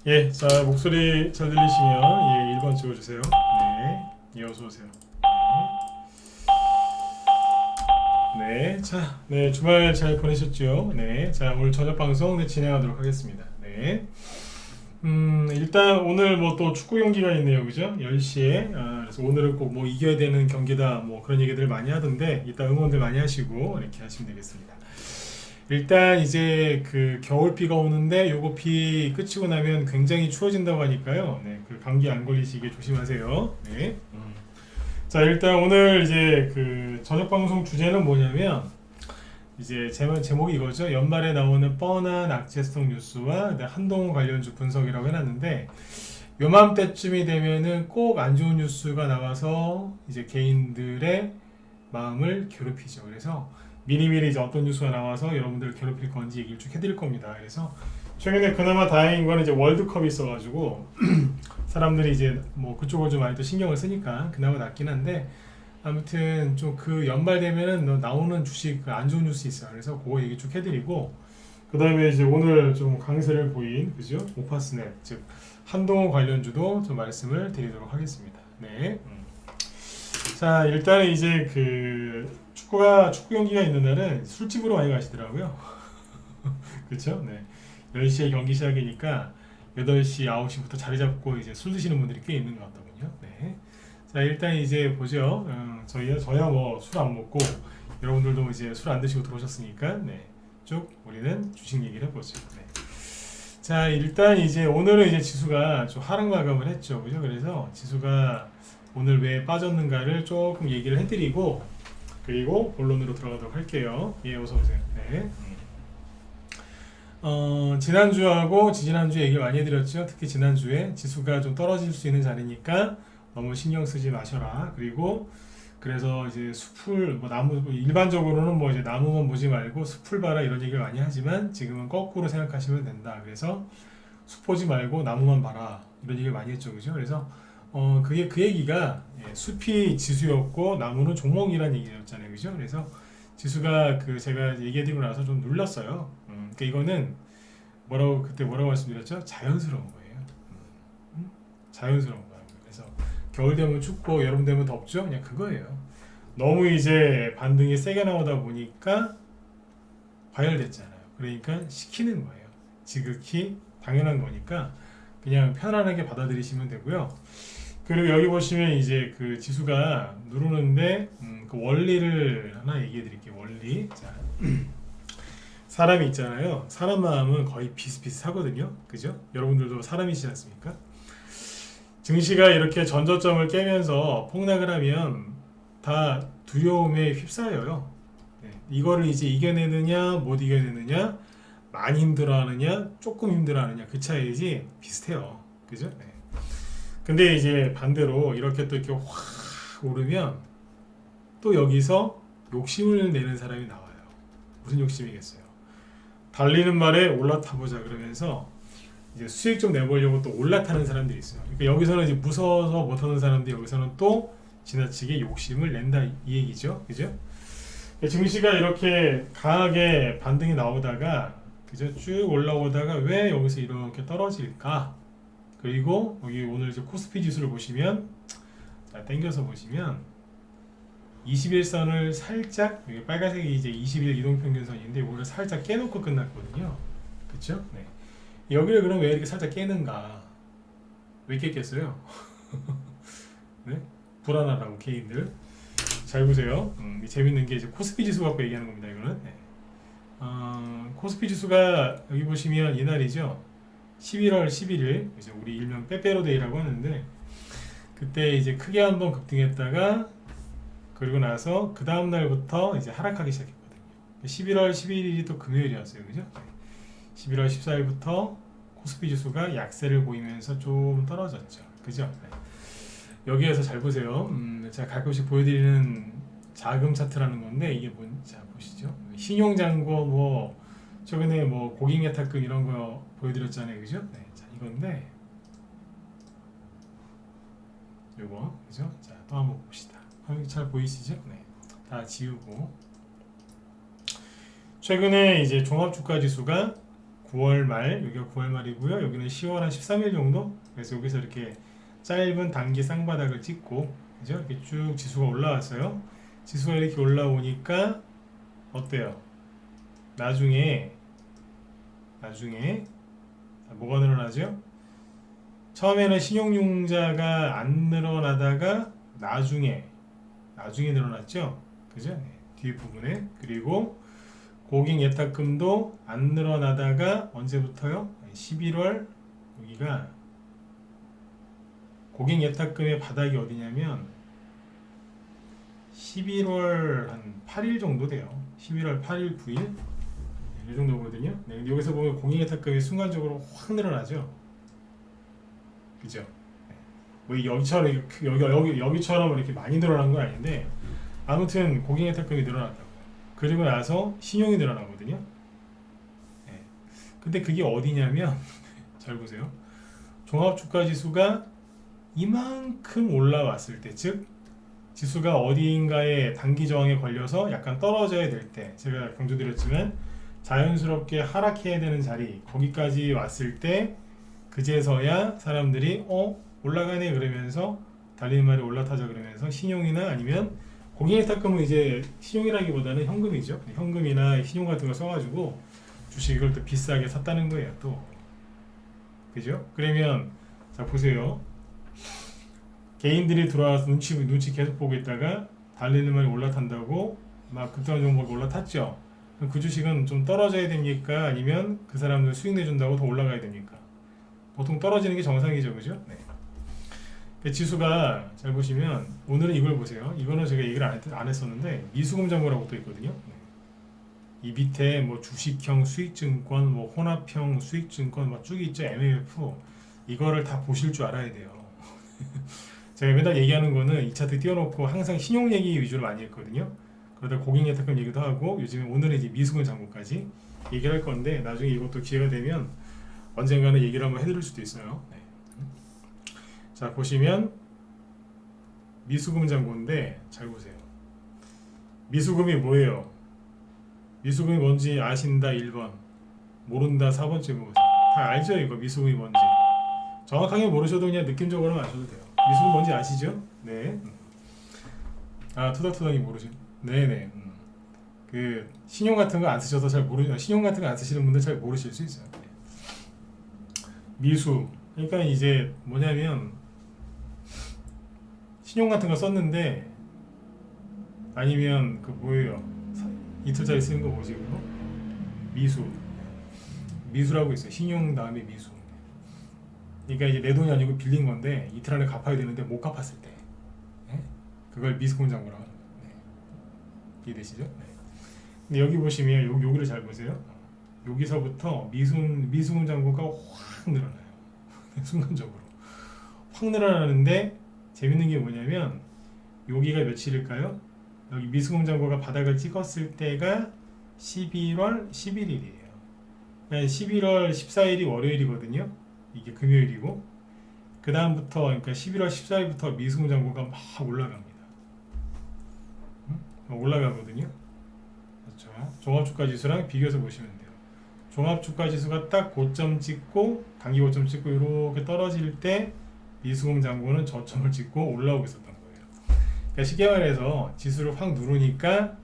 예, 자, 목소리 잘 들리시면 예, 1번 찍어주세요. 네, 예, 어서오세요. 네, 자, 네, 주말 잘 보내셨죠? 네, 자, 오늘 저녁 방송 네, 진행하도록 하겠습니다. 네, 일단 오늘 뭐 또 축구 경기가 있네요, 그죠? 10시에. 그래서 오늘은 꼭 뭐 이겨야 되는 경기다, 뭐 그런 얘기들 많이 하던데, 이따 응원들 많이 하시고, 이렇게 하시면 되겠습니다. 일단 이제 그 겨울비가 오는데 요거 비 끝이고 나면 굉장히 추워진다고 하니까요. 네, 그 감기 안 걸리시게 조심하세요. 네. 자, 일단 오늘 이제 그 저녁 방송 주제는 뭐냐면 이제 제목이 이거죠. 연말에 나오는 뻔한 악재성 뉴스와 한동훈 관련주 분석이라고 해놨는데 요맘때쯤이 되면은 꼭 안 좋은 뉴스가 나와서 이제 개인들의 마음을 괴롭히죠. 그래서 미리미리 이제 어떤 뉴스가 나와서 여러분들 괴롭힐 건지 얘기를 쭉 해드릴 겁니다. 그래서 최근에 그나마 다행인 거는 이제 월드컵이 있어가지고 사람들이 이제 뭐 그쪽을 좀 많이 또 신경을 쓰니까 그나마 낫긴 한데 아무튼 좀 그 연말 되면은 나오는 주식 그 안 좋은 뉴스 있어요. 그래서 그거 얘기 쭉 해드리고 그 다음에 이제 오늘 좀 강세를 보인 그죠 오파스넷 즉 한동훈 관련주도 좀 말씀을 드리도록 하겠습니다. 네. 자, 일단은 이제 그 축구 경기가 있는 날은 술집으로 많이 가시더라고요. 그렇죠? 네. 10시에 경기 시작이니까 8시, 9시부터 자리 잡고 이제 술 드시는 분들이 꽤 있는 것 같더군요. 네. 자, 일단 이제 보죠. 저야 뭐 술 안 먹고 여러분들도 이제 술 안 드시고 들어오셨으니까 네. 쭉 우리는 주식 얘기를 해보죠. 네. 자, 일단 이제 오늘은 이제 지수가 좀 하락 마감을 했죠. 그죠? 그래서 지수가 오늘 왜 빠졌는가를 조금 얘기를 해드리고 그리고 본론으로 들어가도록 할게요. 예, 어서 오세요. 네. 지난주하고 지지난주에 얘기 많이 해드렸죠. 특히 지난주에 지수가 좀 떨어질 수 있는 자리니까 너무 신경 쓰지 마셔라. 그리고 그래서 이제 숲을 뭐 나무 일반적으로는 뭐 이제 나무만 보지 말고 숲을 봐라 이런 얘기를 많이 하지만 지금은 거꾸로 생각하시면 된다. 그래서 숲 보지 말고 나무만 봐라 이런 얘기를 많이 했죠, 그죠? 그래서 그게 그 얘기가 숲이 지수였고 나무는 종목이라는 얘기였잖아요, 그죠? 그래서 지수가 그 제가 얘기해드리고 나서 좀 눌렸어요. 그러니까 이거는 그때 뭐라고 말씀드렸죠? 자연스러운 거예요. 자연스러운 거예요. 그래서 겨울 되면 춥고 여름 되면 덥죠? 그냥 그거예요. 너무 이제 반등이 세게 나오다 보니까 과열됐잖아요. 그러니까 시키는 거예요. 지극히 당연한 거니까 그냥 편안하게 받아들이시면 되고요. 그리고 여기 보시면 이제 그 지수가 누르는데 그 원리를 하나 얘기해 드릴게요. 원리. 자, 사람이 있잖아요. 사람 마음은 거의 비슷비슷하거든요. 그죠? 여러분들도 사람이시지 않습니까? 증시가 이렇게 전저점을 깨면서 폭락을 하면 다 두려움에 휩싸여요. 네. 이거를 이제 이겨내느냐 못 이겨내느냐 많이 힘들어하느냐 조금 힘들어하느냐 그 차이지 비슷해요. 그죠? 네. 근데 이제 반대로 이렇게 또 이렇게 확 오르면 또 여기서 욕심을 내는 사람이 나와요. 무슨 욕심이겠어요? 달리는 말에 올라타보자 그러면서 이제 수익 좀 내보려고 또 올라타는 사람들이 있어요. 그러니까 여기서는 이제 무서워서 못하는 사람들이 여기서는 또 지나치게 욕심을 낸다 이 얘기죠. 그죠? 증시가 이렇게 강하게 반등이 나오다가 그죠? 쭉 올라오다가 왜 여기서 이렇게 떨어질까? 그리고 여기 오늘 이제 코스피 지수를 보시면 자, 당겨서 보시면 21선을 살짝 여기 빨간색이 이제 20일 이동평균선인데 이거를 살짝 깨놓고 끝났거든요. 그렇죠? 네. 여기를 그럼 왜 이렇게 살짝 깨는가? 왜 깼겠어요? 네? 불안하다고 개인들. 잘 보세요. 재밌는 게 이제 코스피 지수 갖고 얘기하는 겁니다. 이거는. 네. 코스피 지수가 여기 보시면 이날이죠. 11월 11일 이제 우리 일명 빼빼로데이라고 하는데 그때 이제 크게 한번 급등했다가 그리고 나서 그 다음 날부터 이제 하락하기 시작했거든요. 11월 11일이 또 금요일이었어요, 그죠? 11월 14일부터 코스피 지수가 약세를 보이면서 좀 떨어졌죠, 그죠? 네. 여기에서 잘 보세요. 제가 가끔씩 보여드리는 자금 차트라는 건데 이게 뭔지 보시죠. 신용잔고 뭐 최근에 뭐 고객예탁금 이런 거 보여드렸잖아요, 그죠? 네, 자 이건데 요거 그죠? 자 또 한번 봅시다. 잘 보이시죠? 네, 다 지우고 최근에 이제 종합주가지수가 9월 말, 여기가 9월 말이고요. 여기는 10월 한 13일 정도. 그래서 여기서 이렇게 짧은 단기 쌍바닥을 찍고, 그죠? 이렇게 쭉 지수가 올라왔어요. 지수가 이렇게 올라오니까 어때요? 나중에 뭐가 늘어나죠? 처음에는 신용융자가 안 늘어나다가 나중에 늘어났죠? 그죠? 네, 뒷부분에. 그리고 고객 예탁금도 안 늘어나다가 언제부터요? 11월. 여기가 고객 예탁금의 바닥이 어디냐면 11월 한 8일 정도 돼요. 11월 8일, 9일 이 정도거든요. 네, 근데 여기서 보면 고객 예탁금이 순간적으로 확 늘어나죠. 그죠? 네. 뭐 여기처럼 이렇게 많이 늘어난 건 아닌데 아무튼 고객 예탁금이 늘어났다고. 그리고 나서 신용이 늘어나거든요. 네. 근데 그게 어디냐면 잘 보세요. 종합주가지수가 이만큼 올라왔을 때, 즉 지수가 어디인가에 단기 저항에 걸려서 약간 떨어져야 될 때, 제가 강조드렸지만 자연스럽게 하락해야 되는 자리, 거기까지 왔을 때 그제서야 사람들이 올라가네 그러면서 달리는 말이 올라타자 그러면서 신용이나 아니면 고객예탁금은 이제 신용이라기보다는 현금이죠. 현금이나 신용 같은 거 써가지고 주식을 또 비싸게 샀다는 거예요. 또 그죠? 그러면 자 보세요. 개인들이 들어와서 눈치 계속 보고 있다가 달리는 말이 올라탄다고 막 급등한 종목이 올라탔죠. 그럼 그 주식은 좀 떨어져야 됩니까? 아니면 그 사람들 수익 내준다고 더 올라가야 됩니까? 보통 떨어지는 게 정상이죠, 그죠? 네. 그 지수가 잘 보시면 오늘은 이걸 보세요. 이거는 제가 얘기를 안 했었는데 미수금 잔고라고 또 있거든요. 네. 이 밑에 뭐 주식형 수익증권, 뭐 혼합형 수익증권 막 쭉 있죠. MMF 이거를 다 보실 줄 알아야 돼요. 제가 맨날 얘기하는 거는 이 차트 띄워놓고 항상 신용 얘기 위주로 많이 했거든요. 그러다 고객 예탁금 얘기도 하고 요즘에 오늘은 이제 미수금 잔고까지 얘기를 할 건데 나중에 이것도 기회가 되면 언젠가는 얘기를 한번 해드릴 수도 있어요. 네. 자 보시면 미수금 잔고인데 잘 보세요. 미수금이 뭐예요? 미수금이 뭔지 아신다 1번, 모른다 4번째 보세요. 다 알죠 이거 미수금이 뭔지. 정확하게 모르셔도 그냥 느낌적으로만 아셔도 돼요. 미수금 뭔지 아시죠? 네. 아 토닥토닥이 모르죠? 네네. 그 신용 같은 거 안 쓰셔서 잘 신용 같은 거 안 쓰시는 분들 잘 모르실 수 있어요. 네. 미수. 그러니까 이제 뭐냐면 신용 같은 거 썼는데 아니면 그 뭐예요? 이틀짜리 쓰는 거 뭐지 그거? 미수. 미수라고 있어요. 신용 다음에 미수. 그러니까 이제 내 돈이 아니고 빌린 건데 이틀 안에 갚아야 되는데 못 갚았을 때, 네? 그걸 미수금 잔고라고 하는 거예요. 네. 이해되시죠? 네. 근데 여기 보시면 여기를 잘 보세요. 여기서부터 미수금 잔고가 확 늘어나요. 순간적으로 확 늘어나는데 재밌는 게 뭐냐면 여기가 며칠일까요? 여기 미수금 잔고가 바닥을 찍었을 때가 11월 11일이에요. 그러니까 11월 14일이 월요일이거든요. 이게 금요일이고 그 다음부터 그러니까 11월 14일부터 미수금 잔고가 막 올라갑니다. 올라가거든요. 그렇죠. 종합주가지수랑 비교해서 보시면 돼요. 종합주가지수가 딱 고점 찍고 단기 고점 찍고 이렇게 떨어질 때 미수금 잔고는 저점을 찍고 올라오고 있었던 거예요. 그러니까 쉽게 말해서 지수를 확 누르니까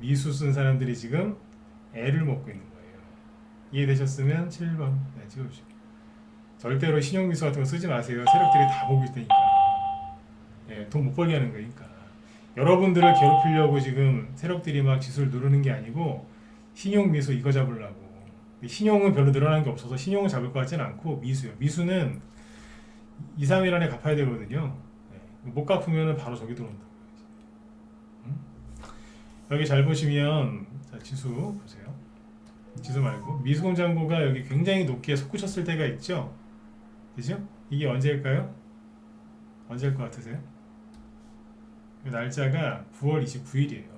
미수 쓴 사람들이 지금 애를 먹고 있는 거예요. 이해되셨으면 7번 네, 찍어주시고 절대로 신용미수 같은 거 쓰지 마세요. 세력들이 다 보고 있다니까. 네, 돈 못 벌게 하는 거니까. 여러분들을 괴롭히려고 지금 세력들이 막 지수를 누르는 게 아니고 신용미수 이거 잡으려고. 신용은 별로 늘어나는 게 없어서 신용을 잡을 것 같지는 않고 미수요. 미수는 2, 3일 안에 갚아야 되거든요. 네, 못 갚으면 바로 저기 들어온다고. 여기 잘 보시면 자, 지수 보세요. 지수 말고 미수금 잔고가 여기 굉장히 높게 솟구쳤을 때가 있죠. 그죠? 이게 언제일까요? 언제일 것 같으세요? 날짜가 9월 29일이에요.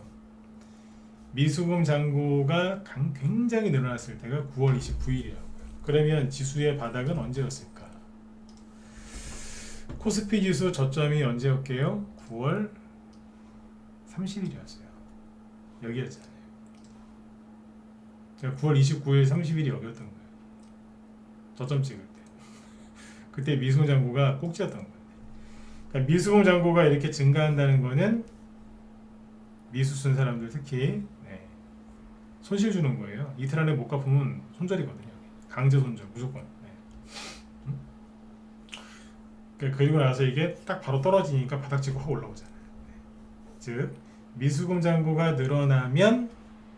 미수금 잔고가 굉장히 늘어났을 때가 9월 29일이라고요. 그러면 지수의 바닥은 언제였을까? 코스피 지수 저점이 언제였게요? 9월 30일이었어요. 여기였잖아요. 9월 29일, 30일이 여기였던 거예요. 저점 찍을 때. 그때 미수금 잔고가 꼭지였던 거예요. 그러니까 미수금 잔고가 이렇게 증가한다는 거는 미수 쓴 사람들 특히 손실 주는 거예요. 이틀 안에 못 갚으면 손절이거든요. 강제 손절 무조건. 그리고 나서 이게 딱 바로 떨어지니까 바닥 찍고 확 올라오잖아요. 즉 미수금 잔고가 늘어난다는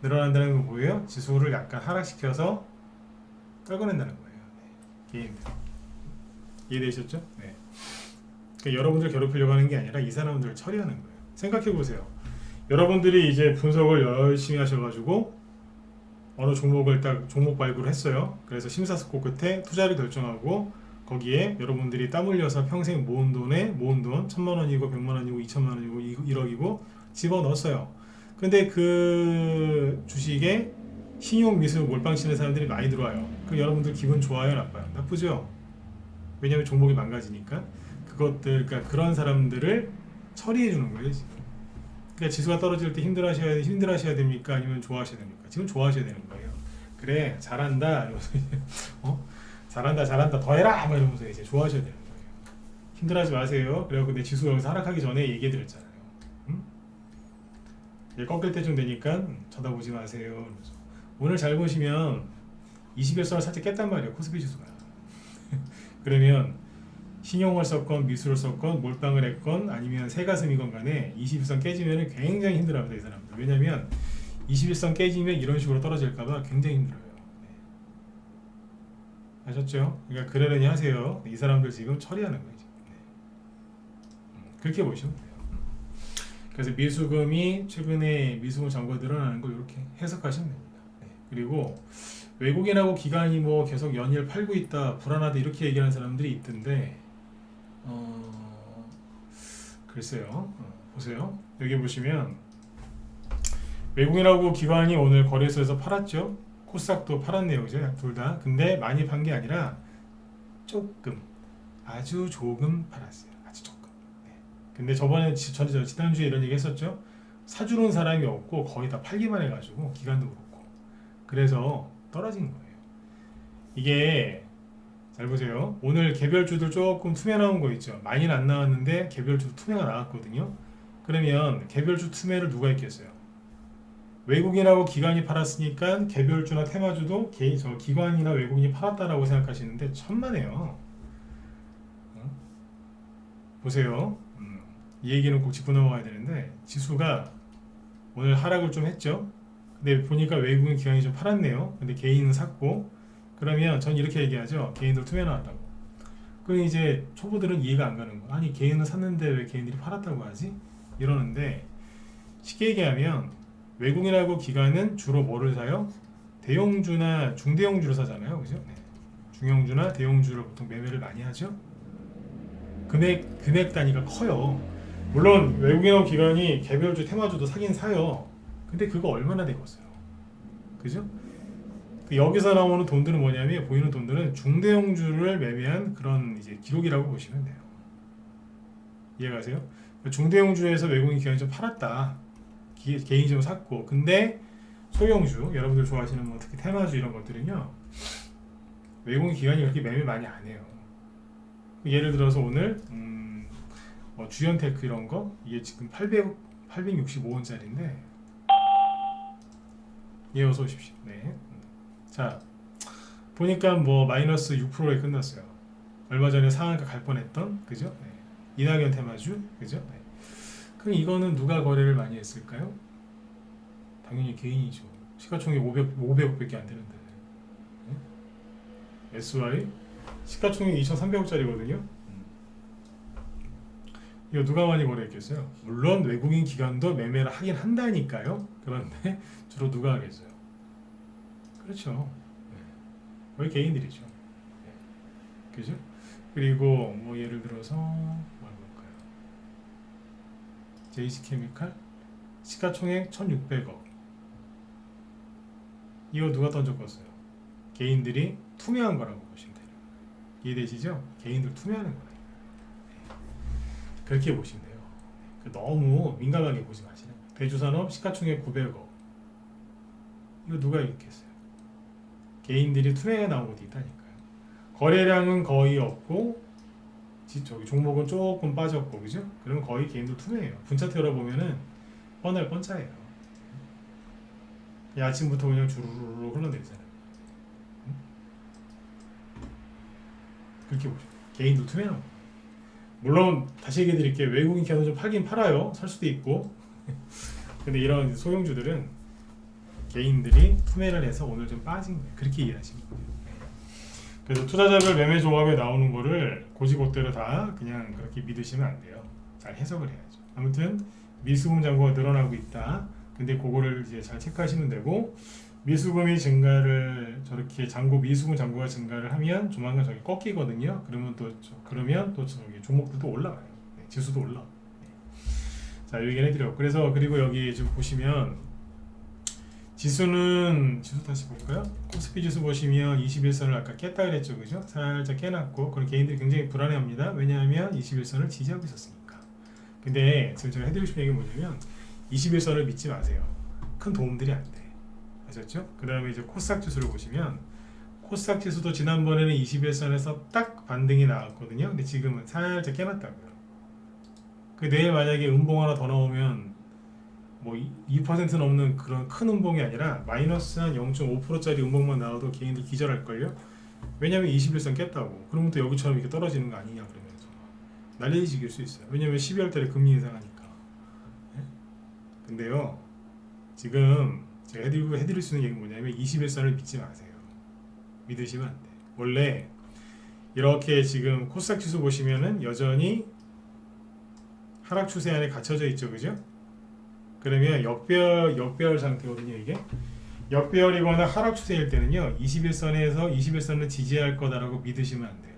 건 뭐예요? 지수를 약간 하락시켜서 떨궈낸다는 거예요. 개인들. 이해되셨죠? 네. 그러니까 여러분들 괴롭히려고 하는 게 아니라 이 사람들을 처리하는 거예요. 생각해 보세요. 여러분들이 이제 분석을 열심히 하셔가지고 어느 종목을 딱 종목 발굴을 했어요. 그래서 심사숙고 끝에 투자를 결정하고 거기에 여러분들이 땀 흘려서 평생 모은 돈 1,000만 원이고 100만 원이고 2,000만 원이고 1억이고 집어넣었어요. 근데 그 주식에 신용 미수 몰빵 치는 사람들이 많이 들어와요. 그럼 여러분들 기분 좋아요, 나빠요? 나쁘죠? 왜냐면 종목이 망가지니까. 그러니까 그런 사람들을 처리해 주는 거예요, 지금. 그러니까 지수가 떨어질 때 힘들어하셔야 됩니까? 아니면 좋아하셔야 됩니까? 지금 좋아하셔야 되는 거예요. 그래, 잘한다. 이러면서 잘한다. 더 해라. 막 이러면서 이제 좋아하셔야 되는 거예요. 힘들어하지 마세요. 그래갖고 내 지수가 여기서 하락하기 전에 얘기해 드렸잖아요. 이제 꺾일 때쯤 되니까 쳐다보지 마세요. 이러면서. 오늘 잘 보시면 21선을 살짝 깼단 말이에요. 코스피 지수가. 그러면 신용을 썼건 미수를 썼건 몰빵을 했건 아니면 새가슴이건 간에 21선 깨지면 굉장히 힘들어합니다. 이 사람들. 왜냐면 21선 깨지면 이런 식으로 떨어질까봐 굉장히 힘들어요. 네. 아셨죠? 그러니까 그러려니 하세요. 이 사람들 지금 처리하는 거예요. 네. 그렇게 보시면 돼요. 그래서 미수금이 최근에 미수금 잔고가 늘어나는 걸 이렇게 해석하시면 됩니다. 네. 그리고 외국인하고 기관이 뭐 계속 연일 팔고 있다, 불안하다 이렇게 얘기하는 사람들이 있던데 글쎄요. 보세요. 여기 보시면 외국인하고 기관이 오늘 거래소에서 팔았죠. 코스닥도 팔았네요. 그죠? 둘 다. 근데 많이 판 게 아니라 조금, 아주 조금 팔았어요. 아주 조금. 네. 근데 지난주에 이런 얘기 했었죠. 사주는 사람이 없고 거의 다 팔기만 해가지고 기관도 그렇고. 그래서 떨어진 거예요. 이게 잘 보세요. 오늘 개별주들 조금 투매 나온 거 있죠. 많이는 안 나왔는데 개별주 투매가 나왔거든요. 그러면 개별주 투매를 누가 했겠어요? 외국인하고 기관이 팔았으니까 개별주나 테마주도 기관이나 외국인이 팔았다라고 생각하시는데 천만에요. 보세요. 이 얘기는 꼭 짚고 넘어가야 되는데 지수가 오늘 하락을 좀 했죠. 근데 보니까 외국인 기관이 좀 팔았네요. 근데 개인은 샀고 그러면 전 이렇게 얘기하죠. 개인들 투매 나왔다고. 그럼 이제 초보들은 이해가 안 가는 거야. 아니 개인은 샀는데 왜 개인들이 팔았다고 하지? 이러는데 쉽게 얘기하면 외국인하고 기관은 주로 뭐를 사요? 대형주나 중대형주를 사잖아요. 그죠? 네. 중형주나 대형주를 보통 매매를 많이 하죠. 금액 단위가 커요. 물론 외국인하고 기관이 개별주 테마주도 사긴 사요. 근데 그거 얼마나 되겠어요? 그죠? 여기서 나오는 돈들은 뭐냐면 보이는 돈들은 중대형주를 매매한 그런 이제 기록이라고 보시면 돼요. 이해가세요? 중대형주에서 외국인 기관이 좀 팔았다. 개인이 좀 샀고, 근데 소형주, 여러분들 좋아하시는 뭐 특히 테마주 이런 것들은요, 외국인 기관이 그렇게 매매 많이 안 해요. 예를 들어서 오늘 주연테크 이런 거 이게 지금 865원짜리인데, 예, 어서 오십시오. 네. 자, 보니까 뭐 마이너스 6%에 끝났어요. 얼마 전에 상한가 갈 뻔했던, 그죠? 네. 이낙연 테마주, 그죠? 네. 그럼 이거는 누가 거래를 많이 했을까요? 당연히 개인이죠. 시가총액 500억밖에 안 되는데. 네? SY 시가총액 2,300억짜리거든요. 이거 누가 많이 거래했겠어요? 물론 외국인 기관도 매매를 하긴 한다니까요. 그런데 주로 누가 하겠어요? 그렇죠. 네. 거의 개인들이죠. 네. 그죠? 그리고 뭐 예를 들어서 뭘 볼까요? JC케미칼 시가총액 1,600억. 이거 누가 던졌겠어요? 개인들이 투매한 거라고 보시면 돼요. 이해되시죠? 개인들 투매하는 거예요. 네. 그렇게 보시면 돼요. 너무 민감하게 보지 마시는 거예요. 대주산업 시가총액 900억. 이거 누가 읽겠어요? 개인들이 투매가 나온 것도 있다니까요. 거래량은 거의 없고 저기 종목은 조금 빠졌고 그죠? 그러면 거의 개인들 투매예요. 분차트 열어보면은 뻔할 뻔짜예요. 아침부터 그냥 주르르 흘러내리잖아요. 그렇게 보죠. 개인도 투매하는 거. 물론 다시 얘기해 드릴게요. 외국인 기관도 좀 팔긴 팔아요. 살 수도 있고. 근데 이런 소형주들은 개인들이 투매를 해서 오늘 좀 빠진 거예요. 그렇게 이해하시면 돼요. 그래서 투자자별 매매 종합에 나오는 거를 고지고대로 다 그냥 그렇게 믿으시면 안 돼요. 잘 해석을 해야죠. 아무튼 미수금 잔고가 늘어나고 있다. 근데 그거를 이제 잘 체크하시면 되고, 미수금이 증가를 저렇게 미수금 잔고가 증가를 하면 조만간 저기 꺾이거든요. 그러면 또 저기 종목들도 올라가요. 네, 지수도 올라. 네. 자, 이 얘기를 해드려. 그래서 그리고 여기 지금 보시면 지수 다시 볼까요? 코스피 지수 보시면 21선을 아까 깼다 그랬죠, 그죠? 살짝 깨놨고, 그런 개인들이 굉장히 불안해합니다. 왜냐하면 21선을 지지하고 있었으니까. 근데 지금 제가 해드리고 싶은 얘기는 뭐냐면 21선을 믿지 마세요. 큰 도움들이 안 돼. 아셨죠? 그 다음에 이제 코스닥 지수를 보시면 코스닥 지수도 지난번에는 21선에서 딱 반등이 나왔거든요. 근데 지금은 살짝 깨놨다고요. 그 내일 만약에 음봉 하나 더 나오면 뭐 2% 넘는 그런 큰 음봉이 아니라 마이너스 한 0.5%짜리 음봉만 나와도 개인들 기절할걸요? 왜냐면 21선 깼다고. 그러면 또 여기처럼 이렇게 떨어지는 거 아니냐 그러면서 난리지길 수 있어요. 왜냐면 12월 달에 금리 인상하니까. 네? 근데요, 지금 제가 해드릴 수 있는 얘기는 뭐냐면 21선을 믿지 마세요. 믿으시면 안 돼요. 원래 이렇게 지금 코스닥 지수 보시면은 여전히 하락 추세 안에 갇혀져 있죠, 그죠? 그러면 역배열 상태거든요, 이게. 역배열이거나 하락 추세일 때는요, 21선을 지지할 거다라고 믿으시면 안 돼요.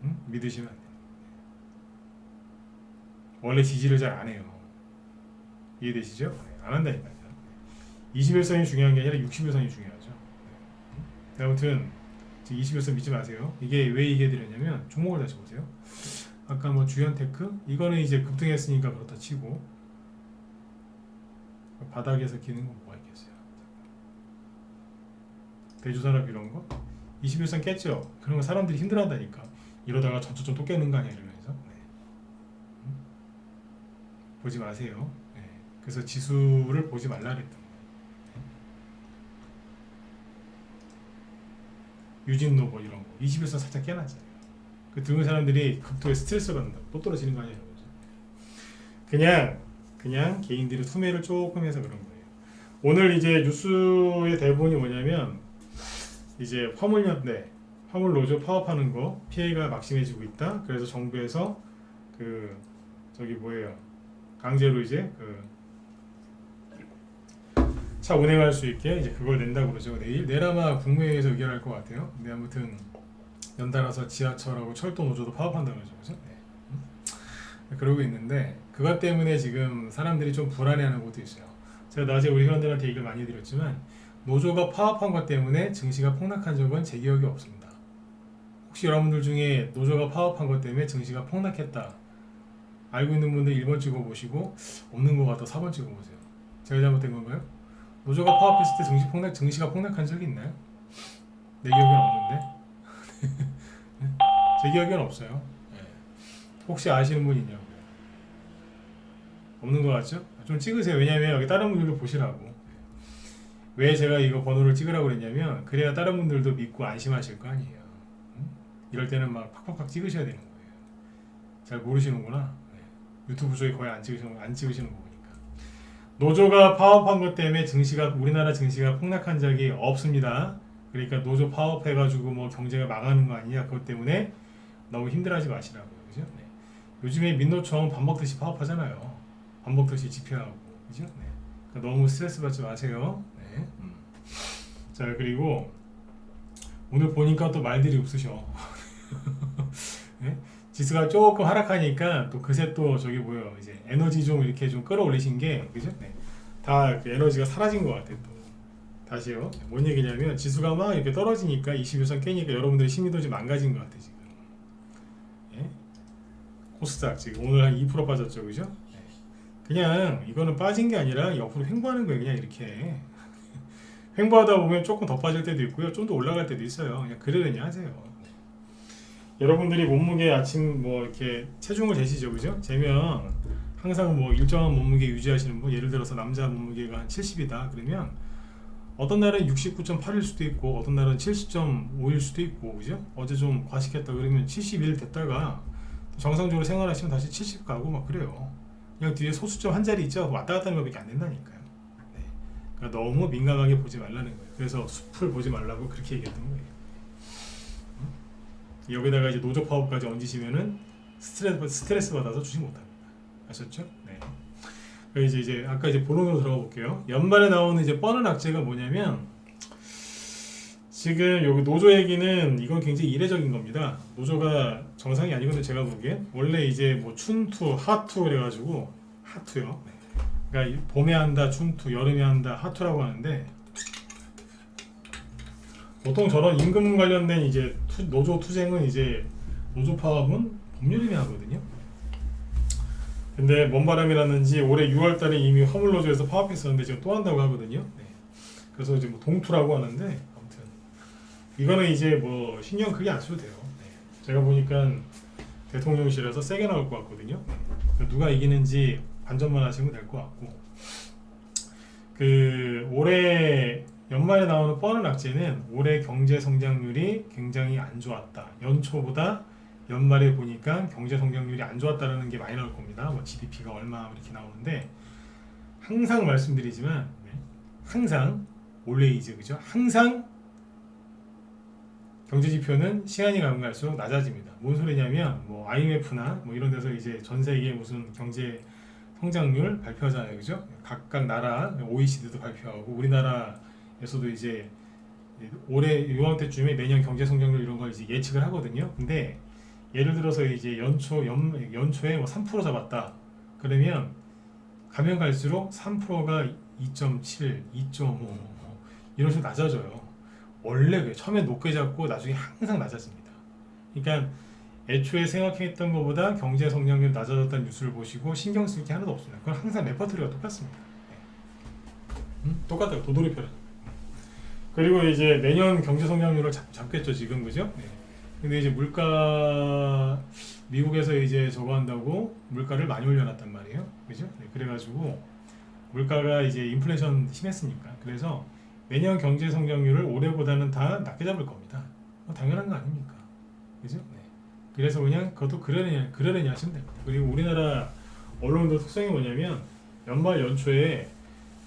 응? 믿으시면 안 돼요. 원래 지지를 잘 안 해요. 이해되시죠? 네, 안 한다니까요. 21선이 중요한 게 아니라 61선이 중요하죠. 네. 아무튼 21선 믿지 마세요. 이게 왜 얘기해 드렸냐면 종목을 다시 보세요. 아까 뭐 주연테크 이거는 이제 급등했으니까 그렇다 치고 바닥에서 기는 건 뭐가 있겠어요? 대주산업 이런 거 21선 깼죠. 그런 거 사람들이 힘들어한다니까. 이러다가 전초점 또 깨는 거 아니야 이러면서. 네. 보지 마세요. 네. 그래서 지수를 보지 말라 그랬던 거예요. 네. 유진노 뭐 이런 거 21선 살짝 깨놨잖아요. 그 들은 사람들이 극도의 스트레스 받는다고 또 떨어지는 거 아니야 이러면서. 그냥 개인들이 투매를 조금 해서 그런 거예요. 오늘 이제 뉴스의 대본이 뭐냐면 이제 화물 노조 파업하는 거 피해가 막심해지고 있다. 그래서 정부에서 강제로 이제 차 운행할 수 있게 이제 그걸 낸다고 그러죠. 내일 아마 국무회의에서 의결할 것 같아요. 근데 아무튼 연달아서 지하철하고 철도 노조도 파업한다는 거죠, 그죠? 네. 그러고 있는데 그것 때문에 지금 사람들이 좀 불안해하는 것도 있어요. 제가 낮에 우리 회원들한테 얘기를 많이 드렸지만 노조가 파업한 것 때문에 증시가 폭락한 적은 제 기억이 없습니다. 혹시 여러분들 중에 노조가 파업한 것 때문에 증시가 폭락했다 알고 있는 분들 1번 찍어보시고 없는 것 같아 4번 찍어보세요. 제가 잘못된 건가요? 노조가 파업했을 때 증시가 폭락한 적이 있나요? 내 기억에는 없는데. 제 기억에는 없어요. 네. 혹시 아시는 분 있냐고요? 없는 것 같죠? 좀 찍으세요. 왜냐면 여기 다른 분들도 보시라고. 왜 제가 이거 번호를 찍으라고 그랬냐면 그래야 다른 분들도 믿고 안심하실 거 아니에요. 이럴 때는 막 팍팍팍 찍으셔야 되는 거예요. 잘 모르시는구나. 네. 유튜브 쪽에 거의 안 찍으시는 거 보니까. 노조가 파업한 것 때문에 우리나라 증시가 폭락한 적이 없습니다. 그러니까 노조 파업해가지고 뭐 경제가 망하는 거 아니냐 그것 때문에 너무 힘들어하지 마시라고요, 그죠? 네. 요즘에 민노총 밥 먹듯이 파업하잖아요. 밥 먹듯이 집회하고, 그죠? 네. 그러니까 너무 스트레스 받지 마세요. 네. 자, 그리고 오늘 보니까 또 말들이 없으셔. 네? 지수가 조금 하락하니까 또 그새 또 이제 에너지 좀 이렇게 좀 끌어올리신 게, 그죠? 네. 다 그 에너지가 사라진 것 같아요. 또. 다시요. 뭔 얘기냐면 지수가 막 이렇게 떨어지니까 21선 깨니까 여러분들의 심리도 좀 망가진 것 같아요 지금. 예? 코스닥 지금 오늘 한 2% 빠졌죠, 그죠? 예. 그냥 이거는 빠진 게 아니라 옆으로 횡보하는 거예요, 그냥 이렇게. 횡보하다 보면 조금 더 빠질 때도 있고요. 좀 더 올라갈 때도 있어요. 그냥 그러려니 하세요. 여러분들이 몸무게 아침 뭐 이렇게 체중을 재시죠, 그죠? 재면 항상 뭐 일정한 몸무게 유지하시는 분, 예를 들어서 남자 몸무게가 한 70이다 그러면 어떤 날은 69.8일 수도 있고 어떤 날은 70.5일 수도 있고, 그죠? 어제 좀 과식했다 그러면 71 됐다가 정상적으로 생활하시면 다시 70 가고 막 그래요. 그냥 뒤에 소수점 한 자리 있죠? 왔다 갔다 하는 것밖에 안 된다니까요. 네. 그러니까 너무 민감하게 보지 말라는 거예요. 그래서 숲을 보지 말라고 그렇게 얘기했던 거예요. 여기다가 이제 노조 파업까지 얹으시면은 스트레스 받아서 주식 못합니다. 아셨죠? 네. 이제 아까 이제 본론으로 들어가 볼게요. 연말에 나오는 이제 뻔한 악재가 뭐냐면 지금 여기 노조 얘기는 이건 굉장히 이례적인 겁니다. 노조가 정상이 아니거든요. 제가 보기엔 원래 이제 뭐 춘투, 하투 그래가지고 하투요. 네. 그러니까 봄에 한다 춘투, 여름에 한다 하투라고 하는데 보통 저런 임금 관련된 이제 노조 투쟁은 이제 노조 파업은 봄 여름에 하거든요. 근데 먼 바람이라는지 올해 6월달에 이미 화물노조에서 파업했었는데 지금 또 한다고 하거든요. 네. 그래서 이제 뭐 동투라고 하는데 아무튼 이거는 이제 뭐 신경 크게 안 써도 돼요. 네. 제가 보니까 대통령실에서 세게 나올 것 같거든요. 네. 누가 이기는지 관전만 하시면 될 것 같고 그 올해 연말에 나오는 뻔한 악재는 올해 경제 성장률이 굉장히 안 좋았다. 연초보다 연말에 보니까 경제 성장률이 안 좋았다라는 게 많이 나올 겁니다. 뭐 GDP가 얼마 이렇게 나오는데 항상 말씀드리지만 항상 올레이즈 그죠? 항상 경제 지표는 시간이 가면 갈수록 낮아집니다. 뭔 소리냐면 뭐 IMF나 뭐 이런 데서 이제 전 세계 무슨 경제 성장률 발표하잖아요, 그죠? 각각 나라 OECD도 발표하고 우리나라에서도 이제 올해 요맘때쯤에 내년 경제 성장률 이런 걸 이제 예측을 하거든요. 근데 예를 들어서 이제 연초에 뭐 3% 잡았다. 그러면 가면 갈수록 3%가 2.7, 2.5 이런 식으로 낮아져요. 원래 그래. 처음에 높게 잡고 나중에 항상 낮아집니다. 그러니까 애초에 생각했던 것보다 경제 성장률이 낮아졌다는 뉴스를 보시고 신경 쓸 게 하나도 없습니다. 그건 항상 레퍼토리가 똑같습니다. 똑같아요. 도돌이표는. 그리고 이제 내년 경제 성장률을 잡겠죠 지금 그죠? 네. 근데 이제 물가 미국에서 이제 저거 한다고 물가를 많이 올려놨단 말이에요, 그죠? 네, 그래가지고 물가가 이제 인플레이션 심했으니까 그래서 내년 경제 성장률을 올해보다는 다 낮게 잡을 겁니다. 당연한 거 아닙니까, 그죠? 네. 그래서 그냥 그것도 그러려니 하시면 됩니다. 그리고 우리나라 언론도 특성이 뭐냐면 연말 연초에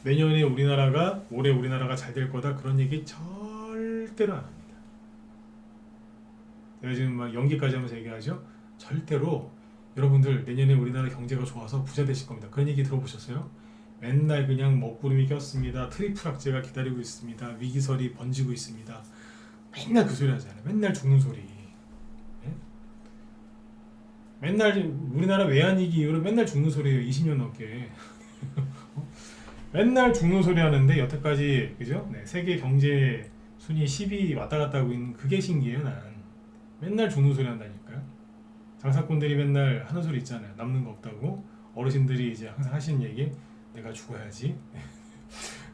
내년에 올해 우리나라가 잘 될 거다 그런 얘기 절대로 안 합니다. 제가 지금 막 연기까지 하면서 얘기하죠. 절대로 여러분들 내년에 우리나라 경제가 좋아서 부자 되실 겁니다. 그런 얘기 들어보셨어요? 맨날 그냥 먹구름이 꼈습니다. 트리플 악재가 기다리고 있습니다. 위기설이 번지고 있습니다. 맨날 그 소리 하잖아요. 맨날 죽는 소리. 네? 맨날 우리나라 외환위기 이후로 맨날 죽는 소리예요. 20년 넘게. 맨날 죽는 소리 하는데 여태까지 그죠? 네, 세계 경제 순위 10위 왔다 갔다 하고 있는 그게 신기해요. 난 맨날 죽는 소리 한다니까요. 장사꾼들이 맨날 하는 소리 있잖아요. 남는 거 없다고. 어르신들이 이제 항상 하시는 얘기 내가 죽어야지.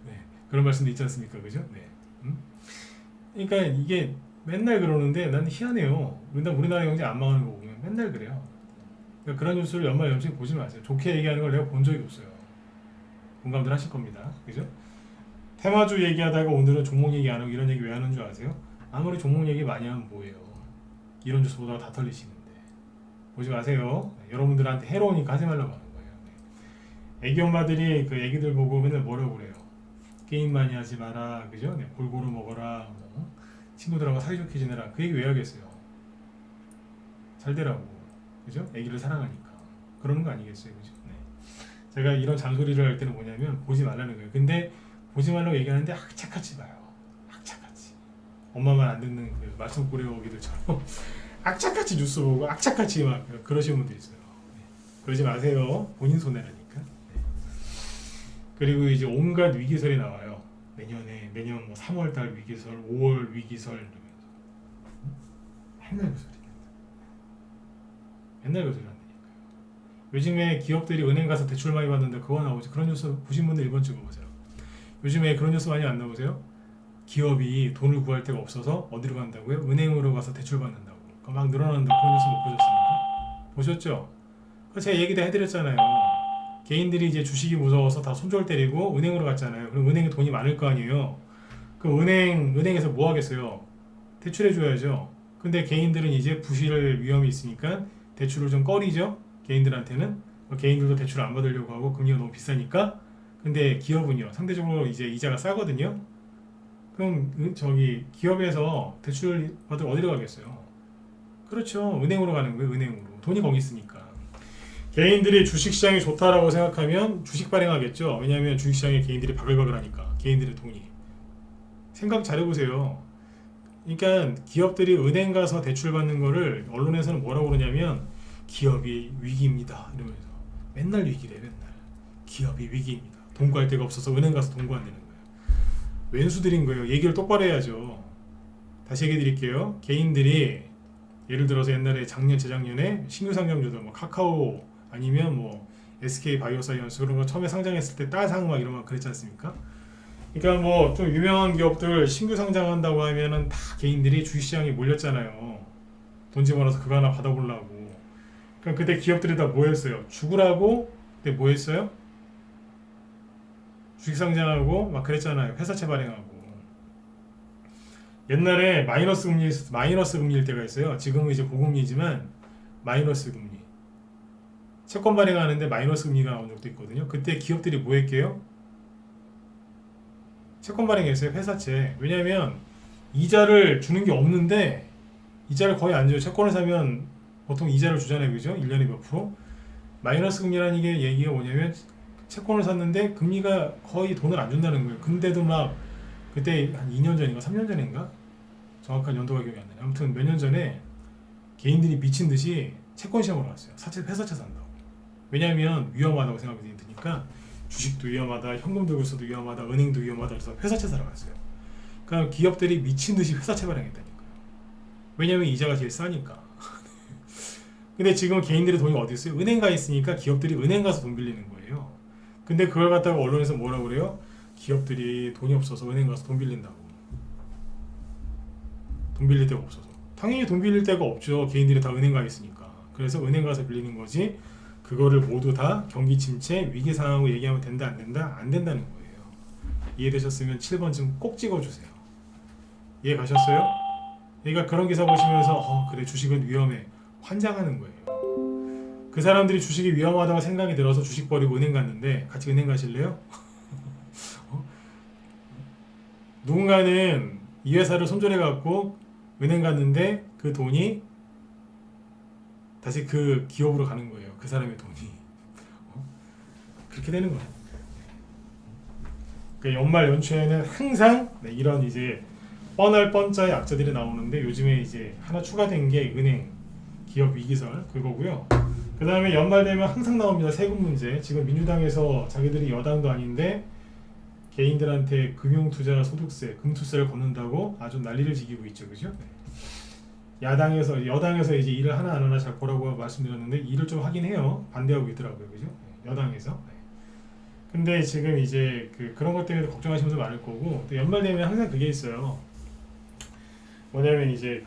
네, 그런 말씀도 있지 않습니까, 그죠? 네. 그러니까 이게 맨날 그러는데 난 희한해요. 우리나라 경제 안 망하는 거 보면 맨날 그래요. 그러니까 그런 뉴스를 연말 연초에 보지 마세요. 좋게 얘기하는 걸 내가 본 적이 없어요. 공감들 하실 겁니다. 그죠? 테마주 얘기하다가 오늘은 종목 얘기 안 하고 이런 얘기 왜 하는 줄 아세요? 아무리 종목 얘기 많이 하면 뭐예요? 이런 뉴스 보다가 다 털리시는데 보지 마세요. 네, 여러분들한테 해로우니까 하지 말라고 하는 거예요. 네. 애기 엄마들이 그 애기들 보고 맨날 뭐라고 그래요? 게임 많이 하지 마라, 그죠? 네, 골고루 먹어라, 뭐. 친구들하고 사이좋게 지내라. 그 얘기 왜 하겠어요? 잘 되라고, 그죠? 애기를 사랑하니까 그러는 거 아니겠어요, 그죠? 네. 제가 이런 잔소리를 할 때는 뭐냐면 보지 말라는 거예요. 근데 보지 말라고 얘기하는데 악착같이 봐요. 악착같이. 엄마만 안 듣는 그 말썽 꾸려오기들처럼 악착같이 뉴스 보고 악착같이 막 그러시는 분들 있어요. 네. 그러지 마세요. 본인 손해라니까. 네. 그리고 이제 온갖 위기설이 나와요. 내년 뭐 3월달 위기설, 5월 위기설 이러면서 맨날 그 소리. 맨날 그 소리 한다니까요. 요즘에 기업들이 은행 가서 대출 많이 받는데 그거 나오죠. 그런 뉴스 보신 분들 1번 찍어보세요. 요즘에 그런 뉴스 많이 안 나오세요? 기업이 돈을 구할 데가 없어서 어디로 간다고요? 은행으로 가서 대출 받는다고. 막 늘어난다고. 그런 뉴스 못 보셨습니까? 보셨죠? 제가 얘기도 해드렸잖아요. 개인들이 이제 주식이 무서워서 다 손절 때리고 은행으로 갔잖아요. 그럼 은행에 돈이 많을 거 아니에요. 그 은행에서 뭐 하겠어요? 대출해줘야죠. 근데 개인들은 이제 부실 위험이 있으니까 대출을 좀 꺼리죠. 개인들한테는. 개인들도 대출을 안 받으려고 하고 금리가 너무 비싸니까. 근데 기업은요, 상대적으로 이제 이자가 싸거든요. 그럼 저기 기업에서 대출 받으러 어디로 가겠어요? 그렇죠. 은행으로 가는 거예요. 은행으로. 돈이 거기 있으니까. 개인들이 주식시장이 좋다라고 생각하면 주식 발행하겠죠. 왜냐하면 주식시장에 개인들이 바글바글 하니까. 개인들의 돈이. 생각 잘해보세요. 그러니까 기업들이 은행 가서 대출 받는 거를 언론에서는 뭐라고 그러냐면 기업이 위기입니다. 이러면서. 맨날 위기래. 맨날. 기업이 위기입니다. 돈 구할 데가 없어서 은행 가서 돈 구한다는 거예요. 왼수들인 거예요. 얘기를 똑바로 해야죠. 다시 얘기해 드릴게요. 개인들이 예를 들어서 옛날에 작년 재작년에 신규 상장주들 뭐 카카오 아니면 뭐 SK 바이오사이언스 그런 거 처음에 상장했을 때 따상 막 이런 거 그랬지 않습니까? 그러니까 뭐 좀 유명한 기업들 신규 상장한다고 하면은 다 개인들이 주식시장에 몰렸잖아요. 돈 집어넣어서 그거 하나 받아보려고. 그럼 그때 기업들이 다 뭐 했어요? 죽으라고 그때 뭐 했어요? 주식 상장하고 막 그랬잖아요. 회사채 발행하고. 옛날에 마이너스 금리일 때가 있어요. 지금은 이제 고금리지만 마이너스 금리. 채권 발행하는데 마이너스 금리가 나온 적도 있거든요. 그때 기업들이 뭐 했게요? 채권 발행했어요. 회사채. 왜냐면 이자를 주는 게 없는데 이자를 거의 안 줘요. 채권을 사면 보통 이자를 주잖아요. 그죠? 1년에 몇 프로? 마이너스 금리라는 게 얘기가 뭐냐면 채권을 샀는데 금리가 거의 돈을 안 준다는 거예요. 근데도 막 그때 한 2년 전인가 3년 전인가? 정확한 연도가 기억이 안 나요. 아무튼 몇 년 전에 개인들이 미친 듯이 채권 시장으로 갔어요. 회사채 산다고. 왜냐하면 위험하다고 생각이 드니까 주식도 위험하다, 현금 들고 있어도 위험하다, 은행도 위험하다 그래서 회사채 사러 갔어요. 그러니까 기업들이 미친 듯이 회사채 발행했다니까요. 왜냐하면 이자가 제일 싸니까. 근데 지금 개인들의 돈이 어디 있어요? 은행 가 있으니까 기업들이 은행 가서 돈 빌리는 거예요. 근데 그걸 갖다가 언론에서 뭐라고 그래요? 기업들이 돈이 없어서 은행 가서 돈 빌린다고. 돈 빌릴 데가 없어서. 당연히 돈 빌릴 데가 없죠. 개인들이 다 은행 가 있으니까. 그래서 은행 가서 빌리는 거지. 그거를 모두 다 경기 침체, 위기 상황으로 얘기하면 된다, 안 된다? 안 된다는 거예요. 이해되셨으면 7번 좀 꼭 찍어주세요. 이해 가셨어요? 그러니까 그런 기사 보시면서 그래 주식은 위험해. 환장하는 거예요. 그 사람들이 주식이 위험하다고 생각이 들어서 주식 버리고 은행 갔는데 같이 은행 가실래요? 누군가는 이 회사를 손절해 갖고 은행 갔는데 그 돈이 다시 그 기업으로 가는 거예요. 그 사람의 돈이. 그렇게 되는 거예요. 그러니까 연말 연초에는 항상 이런 이제 뻔할 뻔짜의 악재들이 나오는데 요즘에 이제 하나 추가된 게 은행 기업 위기설 그거고요. 그 다음에 연말 되면 항상 나옵니다. 세금 문제. 지금 민주당에서 자기들이 여당도 아닌데 개인들한테 금융투자 소득세, 금투세를 걷는다고 아주 난리를 지기고 있죠, 그죠? 여당에서 이제 일을 하나 안 하나 잘 보라고 말씀드렸는데 일을 좀 하긴 해요. 반대하고 있더라고요, 그죠? 여당에서. 근데 지금 이제 그런 것 때문에 걱정하시는 분들 많을 거고 또 연말 되면 항상 그게 있어요. 뭐냐면 이제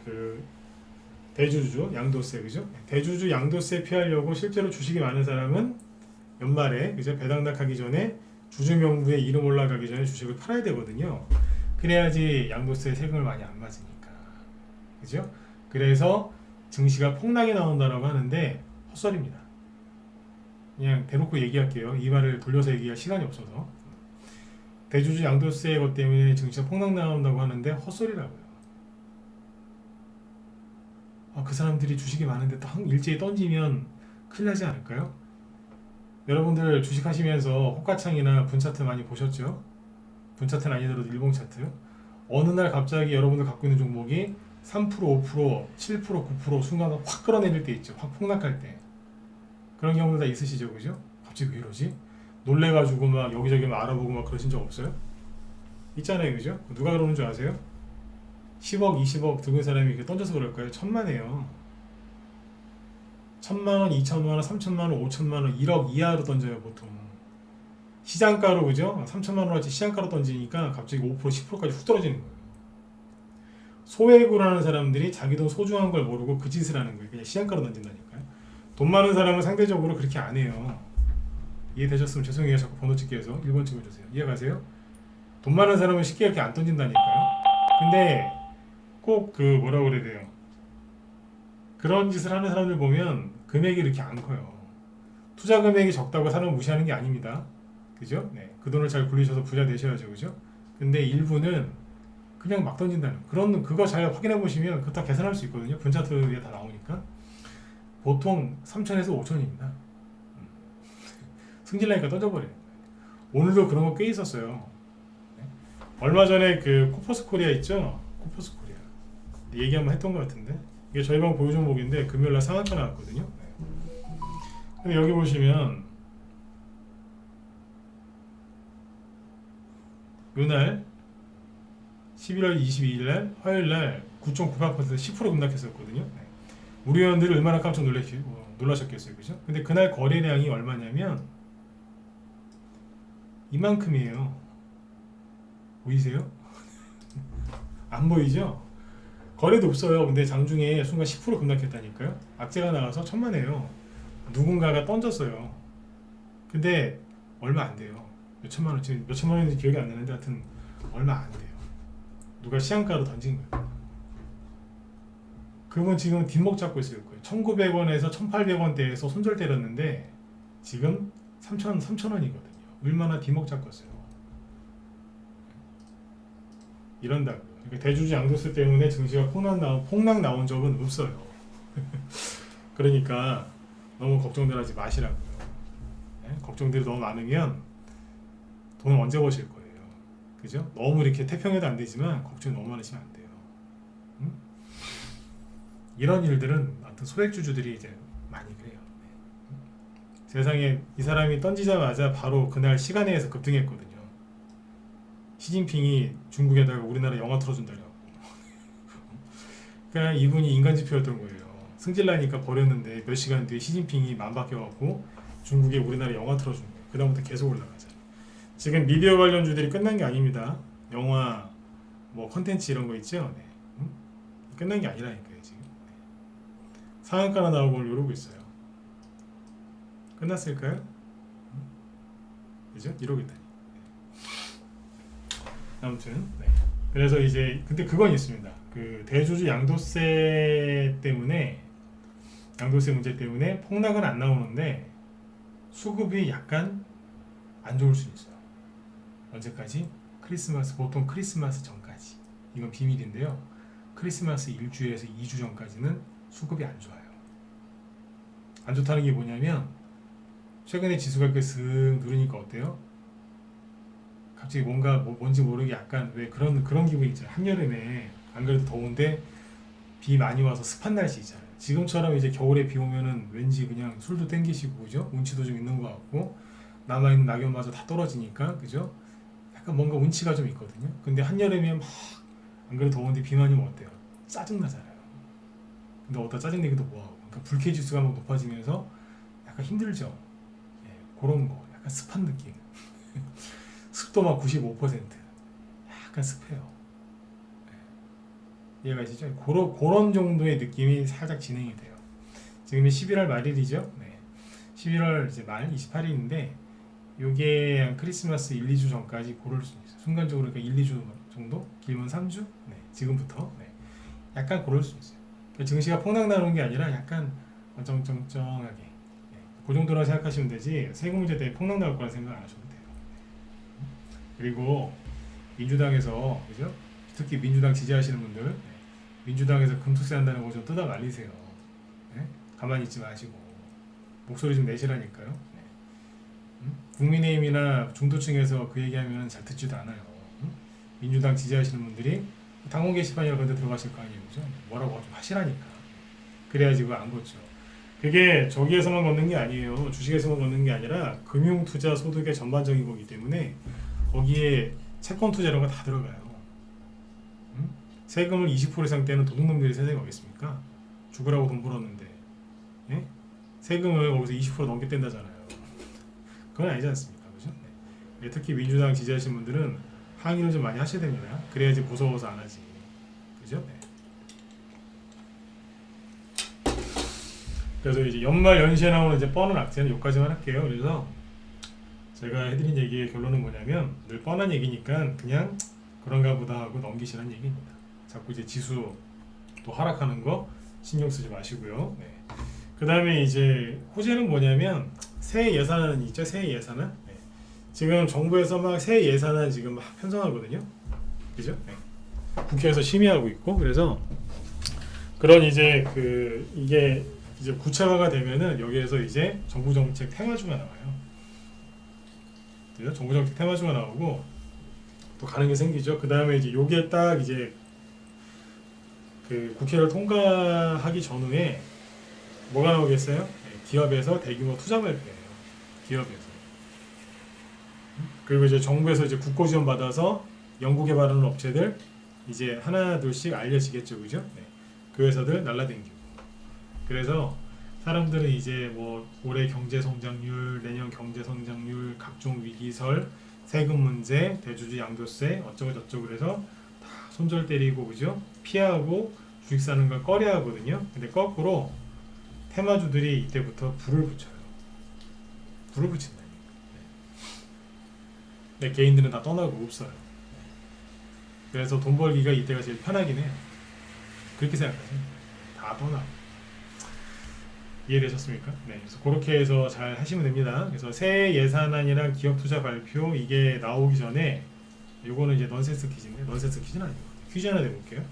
대주주 양도세, 그죠? 대주주 양도세 피하려고 실제로 주식이 많은 사람은 연말에 그죠? 배당락하기 전에 주주 명부에 이름 올라가기 전에 주식을 팔아야 되거든요. 그래야지 양도세 세금을 많이 안 맞으니까. 그죠? 그래서 증시가 폭락이 나온다라고 하는데 헛소리입니다. 그냥 대놓고 얘기할게요. 이 말을 돌려서 얘기할 시간이 없어서. 대주주 양도세 것 때문에 증시가 폭락 나온다고 하는데 헛소리라고요. 그 사람들이 주식이 많은데 또 일제히 던지면 큰일 나지 않을까요? 여러분들 주식하시면서 호가창이나 분차트 많이 보셨죠? 분차트는 아니더라도 일봉 차트. 어느 날 갑자기 여러분들 갖고 있는 종목이 3%, 5%, 7%, 9% 순간 확 끌어내릴 때 있죠. 확 폭락할 때. 그런 경우도 다 있으시죠, 그죠? 갑자기 왜 이러지? 놀래가지고 막 여기저기 막 알아보고 막 그러신 적 없어요? 있잖아요, 그죠? 누가 그러는 줄 아세요? 10억, 20억 들고 사람이 이렇게 던져서 그럴까요? 천만에요. 1000만 원, 2천만 원, 3천만 원, 5천만 원, 1억 이하로 던져요, 보통. 시장가로 그죠? 3천만 원어치 시장가로 던지니까 갑자기 5% 10%까지 훅 떨어지는 거예요. 소액으로 하는 사람들이 자기 돈 소중한 걸 모르고 그 짓을 하는 거예요. 그냥 시장가로 던진다니까요. 돈 많은 사람은 상대적으로 그렇게 안 해요. 이해되셨으면 죄송해요. 자꾸 번호 찍기 해서 1번 찍어주세요. 이해가세요? 돈 많은 사람은 쉽게 이렇게 안 던진다니까요. 근데 꼭 그 뭐라 그래야 돼요. 그런 짓을 하는 사람들 보면 금액이 이렇게 안 커요. 투자 금액이 적다고 사람을 무시하는 게 아닙니다. 그죠? 네. 그 돈을 잘 굴리셔서 부자 되셔야죠. 그죠? 근데 일부는 그냥 막 던진다는 그런 그거 잘 확인해 보시면 그거 다 계산할 수 있거든요. 분차트에 다 나오니까 보통 3천에서 5천입니다. 승질나니까 던져버려요. 오늘도 그런 거 꽤 있었어요. 네. 얼마 전에 그 코퍼스 코리아 있죠? 코퍼스 코리아 얘기 한번 했던 것 같은데 이게 저희 방 보유 종목인데 금요일날 상한가 나왔거든요. 네. 근데 여기 보시면 요날 11월 22일날 화요일날 9.98% 10% 급락했었거든요. 네. 우리 회원들이 얼마나 깜짝 놀라셨겠어요, 그죠? 근데 그날 거래량이 얼마냐면 이만큼이에요. 보이세요? 안 보이죠? 거래도 없어요. 근데 장중에 순간 10% 급락했다니까요. 악재가 나와서 천만에요. 누군가가 던졌어요. 근데 얼마 안 돼요. 몇 천만 원, 지금 몇 천만 원인지 기억이 안 나는데 하여튼 얼마 안 돼요. 누가 시장가로 던진 거예요. 그분 지금 뒷목 잡고 있을 거예요. 1,900원에서 1,800원대에서 손절 때렸는데 지금 3,000원이거든요. 얼마나 뒷목 잡고 있어요. 이런다고요. 그러니까 대주주 양도세 때문에 증시가 폭락 나온 적은 없어요. 그러니까 너무 걱정들 하지 마시라고요. 네? 걱정들이 너무 많으면 돈 언제 버실 거예요. 그죠? 너무 이렇게 태평해도 안 되지만 걱정이 너무 많으시면 안 돼요. 응? 이런 일들은 어떤 소액주주들이 이제 많이 그래요. 세상에 이 사람이 던지자마자 바로 그날 시간에서 급등했거든요. 시진핑이 중국에다가 우리나라 영화 틀어준다고. 그러니까 이분이 인간지표였던 거예요. 승질나니까 버렸는데 몇 시간 뒤에 시진핑이 맘 바뀌어갖고 중국에 우리나라 영화 틀어준 거예요. 그 다음부터 계속 올라가죠. 지금 미디어 관련주들이 끝난 게 아닙니다. 영화, 뭐 컨텐츠 이런 거 있죠. 네. 끝난 게 아니라니까요. 지금 상한가나 나오고 이러고 있어요. 끝났을까요? 그죠? 이러고 있다니. 아무튼 네. 그래서 이제 근데 그건 있습니다. 그 대주주 양도세 때문에 양도세 문제 때문에 폭락은 안 나오는데 수급이 약간 안 좋을 수 있어요. 언제까지? 크리스마스 보통 크리스마스 전까지. 이건 비밀인데요. 크리스마스 1주에서 2주 전까지는 수급이 안 좋아요. 안 좋다는 게 뭐냐면 최근에 지수가 이렇게 슥 누르니까 어때요? 갑자기 뭔가 뭔지 모르게 약간 왜 그런 기분이 있잖아요. 한여름에 안 그래도 더운데 비 많이 와서 습한 날씨 있잖아요. 지금처럼 이제 겨울에 비 오면은 왠지 그냥 술도 땡기시고 그죠? 운치도 좀 있는 것 같고 남아있는 낙엽마저 다 떨어지니까 그죠? 약간 뭔가 운치가 좀 있거든요. 근데 한여름에 막 안 그래도 더운데 비 많이 오면 어때요? 짜증나잖아요. 근데 어디다 짜증내기도 뭐하고 그러니까 불쾌지수가 막 높아지면서 약간 힘들죠. 예, 그런 거 약간 습한 느낌. 습도 막 95% 약간 습해요. 네. 이해가시죠? 그런 정도의 느낌이 살짝 진행이 돼요. 지금이 11월 말일이죠. 네. 11월 이제 말 28일인데 요게 크리스마스 1, 2주 전까지 고를 수 있어요. 순간적으로 그러니까 1, 2주 정도? 길면 3주? 네. 지금부터 네. 약간 고를 수 있어요. 그러니까 증시가 폭락 나는 게 아니라 약간 쩡쩡쩡하게 네. 그 정도라 생각하시면 되지 세금 문제 때문에 폭락 나올 거라 생각 안 하셔도 돼요. 그리고 민주당에서 그죠? 특히 민주당 지지하시는 분들 네. 민주당에서 금투세 한다는 거 좀 뜯어 말리세요. 네? 가만히 있지 마시고 목소리 좀 내시라니까요. 네. 국민의힘이나 중도층에서 그 얘기하면 잘 듣지도 않아요. 민주당 지지하시는 분들이 당원 게시판이나 그런 데 들어가실 거 아니에요. 그죠? 뭐라고 좀 하시라니까. 그래야지 그거 안 걷죠. 그게 저기에서만 걷는 게 아니에요. 주식에서만 걷는 게 아니라 금융투자 소득의 전반적인 거기 때문에 거기에 채권 투자 이런 거 다 들어가요. 세금을 20% 이상 떼는 도둑놈들이 세상에 어딨습니까? 죽으라고 돈 벌었는데 예? 세금을 거기서 20% 넘게 뗀다잖아요. 그건 아니지 않습니까? 그죠? 네. 특히 민주당 지지하시는 분들은 항의를 좀 많이 하셔야 됩니다. 그래야지 무서워서 안 하지. 그죠? 네. 그래서 이제 연말 연시에 나오는 이제 뻔한 악재는 여기까지만 할게요. 그래서 제가 해드린 얘기의 결론은 뭐냐면 늘 뻔한 얘기니까 그냥 그런가 보다 하고 넘기시는 얘기입니다. 자꾸 이제 지수 또 하락하는 거 신경 쓰지 마시고요. 네. 그 다음에 이제 호재는 뭐냐면 새해 예산안 있죠. 새해 예산안. 네. 지금 정부에서 막 새해 예산안 지금 막 편성하거든요. 그죠? 네. 국회에서 심의하고 있고 그래서 그런 이제 이게 이제 구체화가 되면은 여기에서 이제 정부 정책 테마주가 나와요. 그죠? 정부 정책 테마주가 나오고 또 가는 게 생기죠. 그 다음에 이제 요게 딱 이제 국회를 통과하기 전후에 뭐가 나오겠어요? 네, 기업에서 대규모 투자 발표예요. 기업에서. 그리고 이제 정부에서 이제 국고 지원 받아서 연구 개발하는 업체들 이제 하나 둘씩 알려지겠죠, 그죠? 네. 그 회사들 날라댕기고. 그래서 사람들은 이제 뭐 올해 경제 성장률, 내년 경제 성장률, 각종 위기설, 세금 문제, 대주주 양도세 어쩌고 저쩌고 그래서 다 손절 때리고 그죠? 피하고 주식 사는 걸 꺼려 하거든요. 근데 거꾸로 테마주들이 이때부터 불을 붙여요. 불을 붙인다니까. 네. 개인들은 다 떠나고 없어요. 그래서 돈 벌기가 이때가 제일 편하긴 해요. 그렇게 생각하세요. 다 떠나고. 이해되셨습니까? 네, 그래서 그렇게 해서 잘 하시면 됩니다. 그래서 새해 예산안이랑 기업 투자 발표 이게 나오기 전에 요거는 이제 넌센스 퀴즈인데 넌센스 퀴즈는 아니고 퀴즈 하나 내볼게요.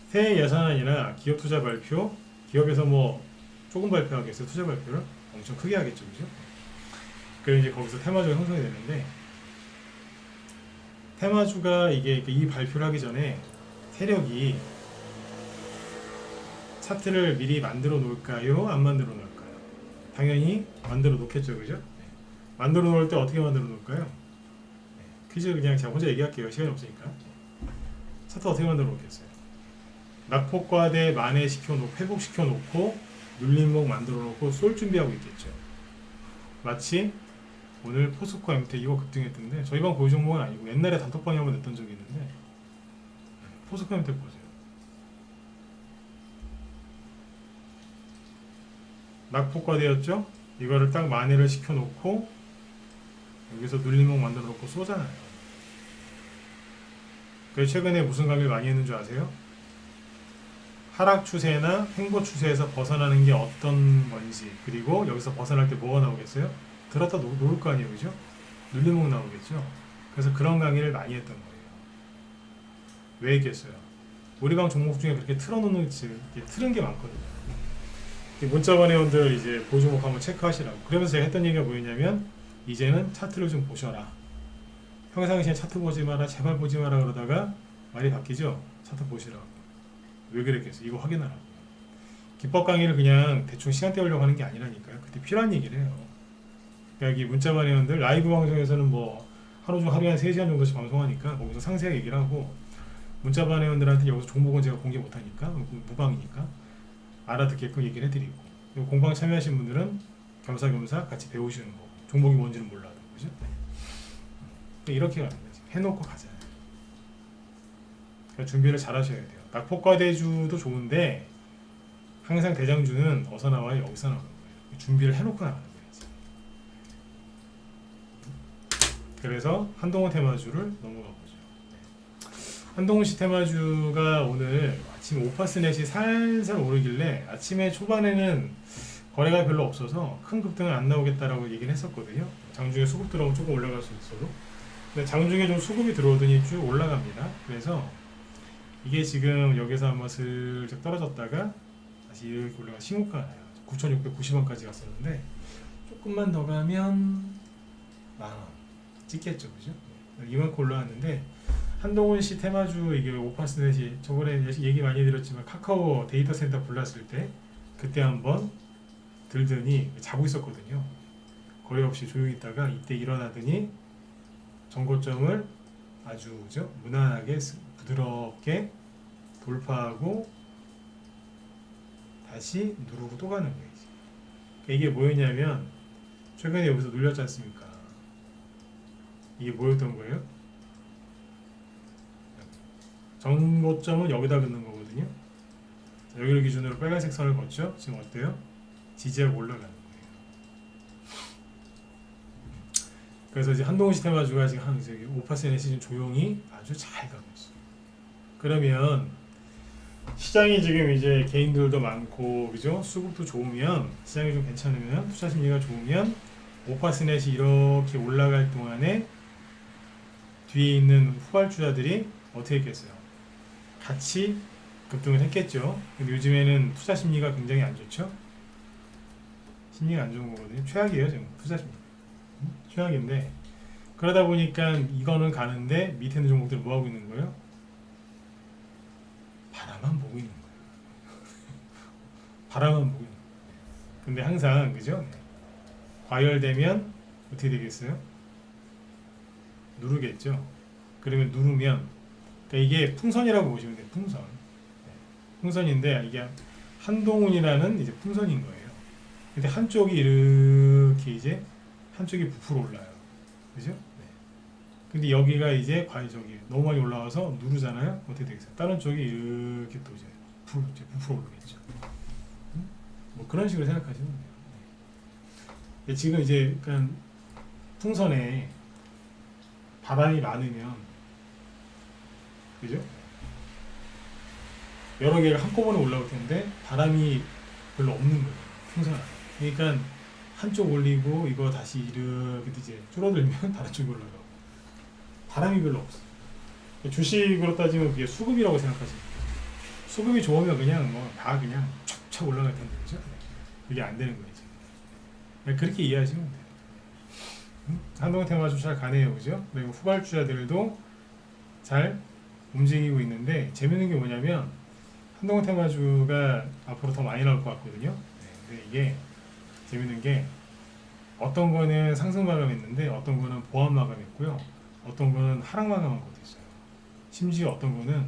새해 예산안이나 기업 투자 발표 기업에서 뭐 조금 발표하겠어요? 투자 발표를 엄청 크게 하겠죠, 그죠? 그리고 이제 거기서 테마주가 형성이 되는데 테마주가 이게 이 발표를 하기 전에 세력이 차트를 미리 만들어 놓을까요? 안 만들어 놓을까요? 당연히 만들어 놓겠죠, 그죠? 네. 만들어 놓을 때 어떻게 만들어 놓을까요? 네. 퀴즈 그냥 제가 혼자 얘기할게요. 시간이 없으니까. 차트 어떻게 만들어 놓겠어요? 낙폭과대 만회시켜 놓고 회복시켜 놓고 눌림목 만들어 놓고 쏠 준비하고 있겠죠. 마치 오늘 포스코 MT 이거 급등했던데 저희 방 고유 종목은 아니고 옛날에 단톡방에 한번 냈던 적이 있는데 포스코 MT 보세요. 낙폭과대였죠? 이거를 딱 만회를 시켜놓고 여기서 눌림목 만들어 놓고 쏘잖아요. 그래서 최근에 무슨 강의를 많이 했는 줄 아세요? 하락 추세나 횡보 추세에서 벗어나는 게 어떤 건지 그리고 여기서 벗어날 때 뭐가 나오겠어요? 들었다 놓을 거 아니에요, 그죠? 눌림목 나오겠죠? 그래서 그런 강의를 많이 했던 거예요. 왜 했겠어요? 우리 방 종목 중에 그렇게 틀어놓는 틀은 게 많거든요. 문자반 회원들 이제 보조목 한번 체크하시라고. 그러면서 제가 했던 얘기가 뭐였냐면 이제는 차트를 좀 보셔라. 평상시에 차트 보지 마라, 제발 보지 마라 그러다가 말이 바뀌죠. 차트 보시라고. 왜 그랬겠어요? 이거 확인하라고. 기법 강의를 그냥 대충 시간 때우려고 하는 게 아니라니까요. 그때 필요한 얘기를 해요. 그러니까 이 문자반 회원들 라이브 방송에서는 뭐 하루에 한 3시간 정도씩 방송하니까 거기서 상세하게 얘기를 하고 문자반 회원들한테 여기서 종목은 제가 공개 못하니까 무방이니까 알아듣게끔 얘기를 해드리고 공방 참여하신 분들은 겸사겸사 같이 배우시는 거고 종목이 뭔지는 몰라도 그죠? 이렇게 가는 거지. 해놓고 가잖아요. 그러니까 준비를 잘 하셔야 돼요. 낙폭과대주도 좋은데 항상 대장주는 어디서 나와요? 여기서 나오는 거예요. 준비를 해놓고 나가는 거예요. 그래서 한동훈 테마주를 넘어가 보죠. 한동훈 씨 테마주가 오늘 아침 5%넷이 살살 오르길래 아침에 초반에는 거래가 별로 없어서 큰 급등은 안 나오겠다라고 얘기를 했었거든요. 장중에 수급 들어오면 조금 올라갈 수 있어도 근데 장중에 좀 수급이 들어오더니 쭉 올라갑니다. 그래서 이게 지금 여기서 한번 슬쩍 떨어졌다가 다시 이렇게 올라가 신고가 나요. 9,690원까지 갔었는데 조금만 더 가면 만원 찍겠죠, 그죠? 이만큼 올라왔는데 한동훈 씨 테마주 이게 5%넷이 저번에 얘기 많이 드렸지만 카카오 데이터 센터 불났을 때 그때 한번 들더니 자고 있었거든요. 거래 없이 조용히 있다가 이때 일어나더니 정고점을 아주 그죠? 무난하게 부드럽게 돌파하고 다시 누르고 또 가는 거예요. 그러니까 이게 뭐였냐면 최근에 여기서 눌렸지 않습니까? 이게 뭐였던 거예요? 정고점은 여기다 긋는 거거든요. 여기를 기준으로 빨간색 선을 걷죠. 지금 어때요? 지지하고 올라가는 거예요. 그래서 이제 한동훈 시테마주가 지금 한 5%의 시즌 조용히 아주 잘 가고 있어요. 그러면 시장이 지금 이제 개인들도 많고 그죠? 수급도 좋으면 시장이 좀 괜찮으면 투자 심리가 좋으면 5%이 이렇게 올라갈 동안에 뒤에 있는 후발주자들이 어떻게 했겠어요? 같이 급등을 했겠죠. 근데 요즘에는 투자 심리가 굉장히 안 좋죠. 심리가 안 좋은 거거든요. 최악이에요 지금 투자 심리. 최악인데 그러다 보니까 이거는 가는데 밑에 있는 종목들은 뭐 하고 있는 거예요? 바라만 보고 있는 거예요. 바라만 보고 있는 거예요. 근데 항상 그죠? 과열되면 어떻게 되겠어요? 누르겠죠. 그러면 누르면 그러니까 이게 풍선이라고 보시면 돼요. 풍선. 풍선인데 이게 한동훈이라는 이제 풍선인 거예요. 근데 한쪽이 이렇게 이제 한쪽이 부풀어 올라요. 그죠? 네. 근데 여기가 이제 저기 너무 많이 올라와서 누르잖아요. 어떻게 되겠어요? 다른 쪽이 이렇게 또 이제 부풀어 오르겠죠. 뭐 그런 식으로 생각하시면 돼요. 네. 지금 이제 약간 풍선에 바람이 많으면 그죠? 여러 개가 한꺼번에 올라올 텐데 바람이 별로 없는 거예요. 풍선 안에. 그러니까 한쪽 올리고 이거 다시 이렇게 이제 줄어들면 다른 쪽이 올라가고 바람이 별로 없어. 주식으로 따지면 그게 수급이라고 생각하시면 돼요. 수급이 좋으면 그냥 뭐 다 그냥 촥촥 올라갈 텐데 그죠? 그게 안 되는 거예요. 지금. 그렇게 이해하시면 돼요. 한동훈 테마주 잘 가네요, 그죠? 그리고 후발주자들도 잘 움직이고 있는데 재밌는 게 뭐냐면 한동훈 테마주가 앞으로 더 많이 나올 것 같거든요. 근데 이게 재밌는 게 어떤 거는 상승 마감했는데 어떤 거는 보합 마감했고요. 어떤 거는 하락 마감한 것도 있어요. 심지어 어떤 거는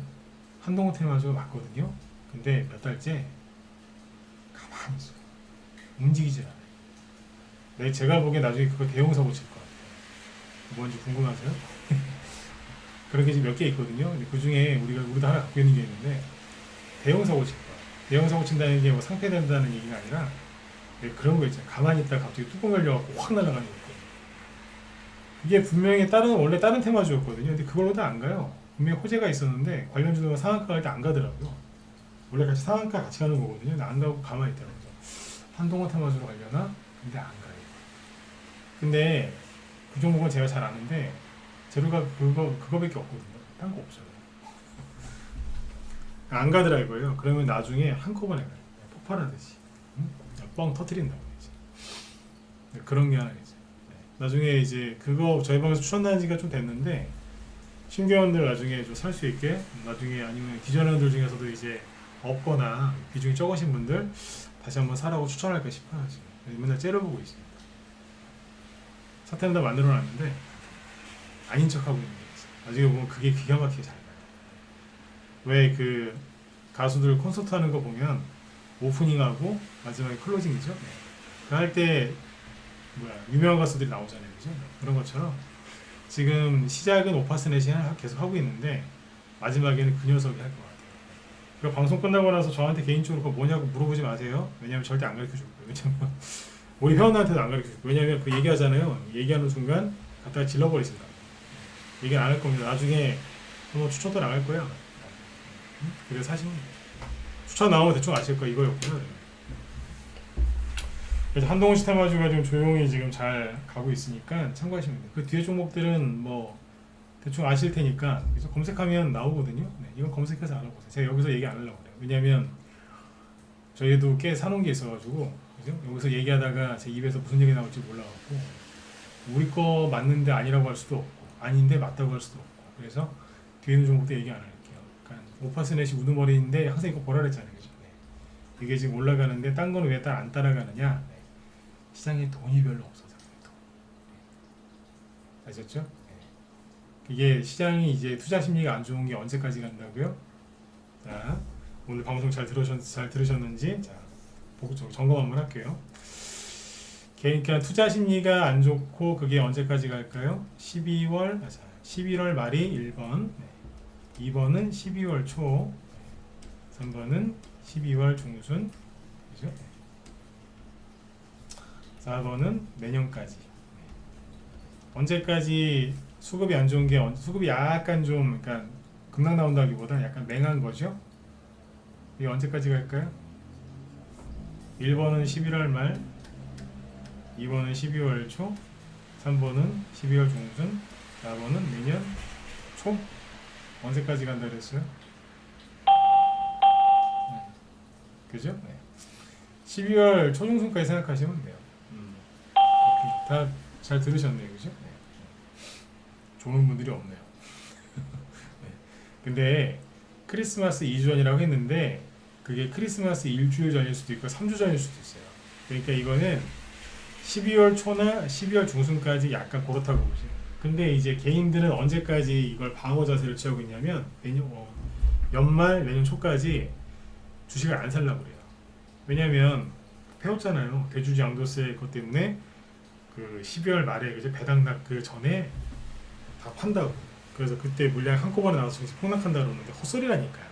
한동훈 테마주가 맞거든요. 근데 몇 달째 가만히 있어요. 움직이질 않아요. 네, 제가 보기엔 나중에 그거 대형 사고 칠 것 같아요. 뭔지 궁금하세요? 그런 게 지금 몇 개 있거든요. 그 중에 우리도 하나 갖고 있는 게 있는데 대형 사고 칠 거야. 대형 사고 친다는 게 뭐 상폐된다는 얘기가 아니라 그런 거 있잖아요. 가만히 있다가 갑자기 뚜껑 열려갖고 확 날아가는 거. 이게 분명히 원래 다른 테마주였거든요. 근데 그걸로도 안 가요. 분명히 호재가 있었는데 관련주가 상한가 갈 때 안 가더라고요. 원래 같이 상한가 같이 가는 거거든요. 근데 안 가고 가만히 있더라고요. 한동훈 테마주로 가려나? 근데 안 가요. 근데 그 종목은 제가 잘 아는데 재료가 그거밖에 없거든요. 딴 거 없어요. 안 가더라고요. 그러면 나중에 한꺼번에 가요. 폭발하듯이. 뻥 터트린다고 이제. 그런 게 하나 있어요. 나중에 이제 그거 저희 방에서 추천한 지가 좀 됐는데 신규원들 나중에 좀 살 수 있게 나중에 아니면 기존원들 중에서도 이제 없거나 비중이 적으신 분들 다시 한번 사라고 추천할까 싶어요. 지금 맨날 째려보고 있습니다. 사태는 다 만들어놨는데 아닌 척하고 있는 게 있어요. 나중에 보면 그게 기가 막히게 잘 가요. 왜 그 가수들 콘서트 하는 거 보면 오프닝하고 마지막에 클로징이죠. 그 할 때 유명한 가수들이 나오잖아요, 그죠? 그런 것처럼 지금 시작은 오파스넷이 계속 하고 있는데 마지막에는 그 녀석이 할 것 같아요. 그 방송 끝나고 나서 저한테 개인적으로 그거 뭐냐고 물어보지 마세요. 왜냐면 절대 안 가르쳐 줄 거예요. 왜냐면 우리 회원한테도 안 가르쳐 줄 거예요. 왜냐면 그 얘기하잖아요. 얘기하는 순간 갖다가 질러버리신다. 얘기 안 할 겁니다. 나중에 추천도 안 할 거야. 그래서 사실 추천 나오면 대충 아실 거야. 이거였구나. 그래서 한동훈 시테마주가 좀 조용히 지금 잘 가고 있으니까 참고하시면 돼요. 그 뒤에 종목들은 뭐 대충 아실 테니까 그래서 검색하면 나오거든요. 네, 이건 검색해서 알아보세요. 제가 여기서 얘기 안 하려고 그래요. 왜냐면 저희도 꽤 사놓은 게 있어가지고 그죠? 여기서 얘기하다가 제 입에서 무슨 얘기 나올지 몰라갖고 우리 거 맞는데 아니라고 할 수도 없고 아닌데 맞다고 할 수도 없고 그래서 뒤에 있는 종목도 얘기 안 할게요. 그러니까 오파스넷이 우두머리인데 항상 이거 보라 그랬잖아요. 그죠? 네. 이게 지금 올라가는데 딴 거는 왜 안 따라가느냐? 네. 시장에 돈이 별로 없어서 그래요. 아셨죠? 네. 이게 시장이 이제 투자 심리가 안 좋은 게 언제까지 간다고요? 자, 오늘 방송 잘 들으셨는지 자, 점검 한번 할게요. 그러니까 투자 심리가 안 좋고 그게 언제까지 갈까요? 11월 말이 1번, 2번은 12월 초, 3번은 12월 중순, 그죠? 4번은 내년까지. 언제까지 수급이 안 좋은 게 수급이 약간 좀 그러니까 급락 나온다기보다 약간 맹한 거죠. 이게 언제까지 갈까요? 1번은 11월 말, 2번은 12월 초, 3번은 12월 중순, 4번은 내년 초. 언제까지 간다 그랬어요? 그죠? 네. 12월 초중순까지 생각하시면 돼요. 다 잘 들으셨네요, 그죠? 네. 좋은 분들이 없네요. 네. 근데 크리스마스 2주 전이라고 했는데 그게 크리스마스 일주일 전일 수도 있고 3주 전일 수도 있어요. 그러니까 이거는 12월 초나 12월 중순까지 약간 그렇다고 보시면. 근데 이제 개인들은 언제까지 이걸 방어 자세를 취하고 있냐면 연말 내년 초까지 주식을 안 살려고 그래요. 왜냐면 배웠잖아요. 대주주 양도세 것 때문에 그 12월 말에 이제 배당락 그 전에 다 판다고. 그래서 그때 물량 한꺼번에 나와서 폭락한다 그러는데 헛소리라니까요.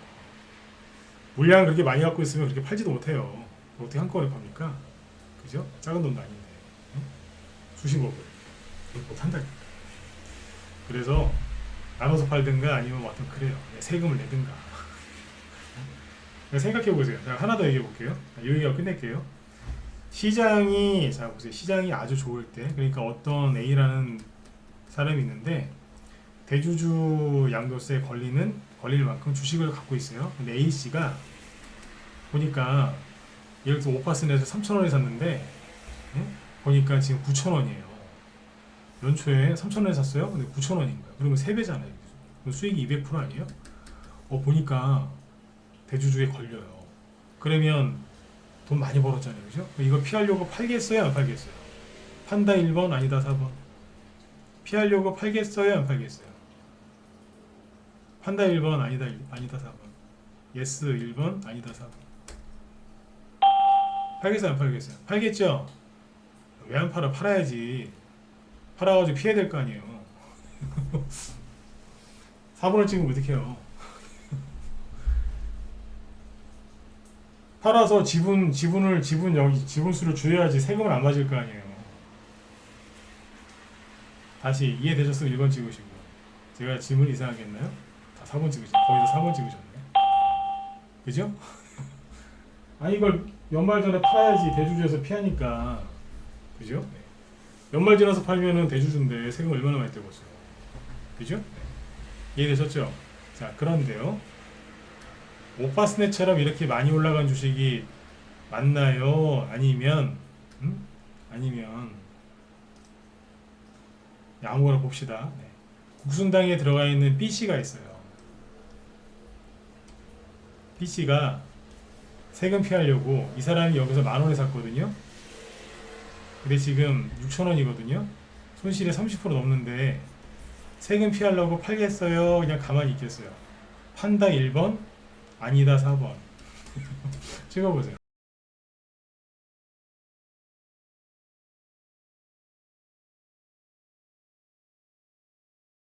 물량 그렇게 많이 갖고 있으면 그렇게 팔지도 못해요. 어떻게 한꺼번에 팝니까? 그죠? 작은 돈도 아닌데. 응? 수십억을 못한다니까. 그래서 나눠서 팔든가 아니면 뭐 어떤 그래요. 세금을 내든가. 생각해 보세요. 제가 하나 더 얘기해 볼게요. 이 얘기하고 끝낼게요. 시장이 자 보세요. 시장이 아주 좋을 때 그러니까 어떤 A라는 사람이 있는데 대주주 양도세 걸릴 만큼 주식을 갖고 있어요. 근데 A 씨가 보니까 예를 들어 5%에서 3,000원에 샀는데 보니까 지금 9,000원이에요. 연초에 3,000원에 샀어요. 근데 9,000원인 거예요. 그러면 3배잖아요. 수익이 200% 아니에요? 보니까 대주주에 걸려요. 그러면 돈 많이 벌었잖아요. 그죠? 이거 피하려고 팔겠어요? 안 팔겠어요? 판다 1번 아니다 4번. 피하려고 팔겠어요? 안 팔겠어요? 판다 1번 아니다 4번. 예스 1번 아니다 4번. 팔겠어요? 안 팔겠어요? 팔겠죠? 왜 안 팔아? 팔아야지. 팔아가지고 피해야 될 거 아니에요. 4번을 찍으면 어떡해요? 팔아서 지분수를 줄여야지 세금을 안 맞을 거 아니에요. 다시 이해되셨으면 1번 찍으시고. 제가 질문 이상하게 했나요? 다 4번 찍으셨네. 거기서 4번 찍으셨네. 그죠? 아니 이걸 연말 전에 팔아야지 대주주에서 피하니까. 그죠? 네. 연말 지나서 팔면은 대주주인데 세금 얼마나 많이 떼었어요. 그죠? 네. 이해되셨죠? 자, 그런데요. 오빠스넷처럼 이렇게 많이 올라간 주식이 맞나요? 아니면 아무거나 봅시다. 네. 국순당에 들어가 있는 B씨가 있어요. B씨가 세금 피하려고 이 사람이 여기서 10,000원에 샀거든요. 근데 지금 6,000원이거든요. 손실이 30% 넘는데 세금 피하려고 팔겠어요? 그냥 가만히 있겠어요? 판다 1번? 아니다 4번. 찍어보세요.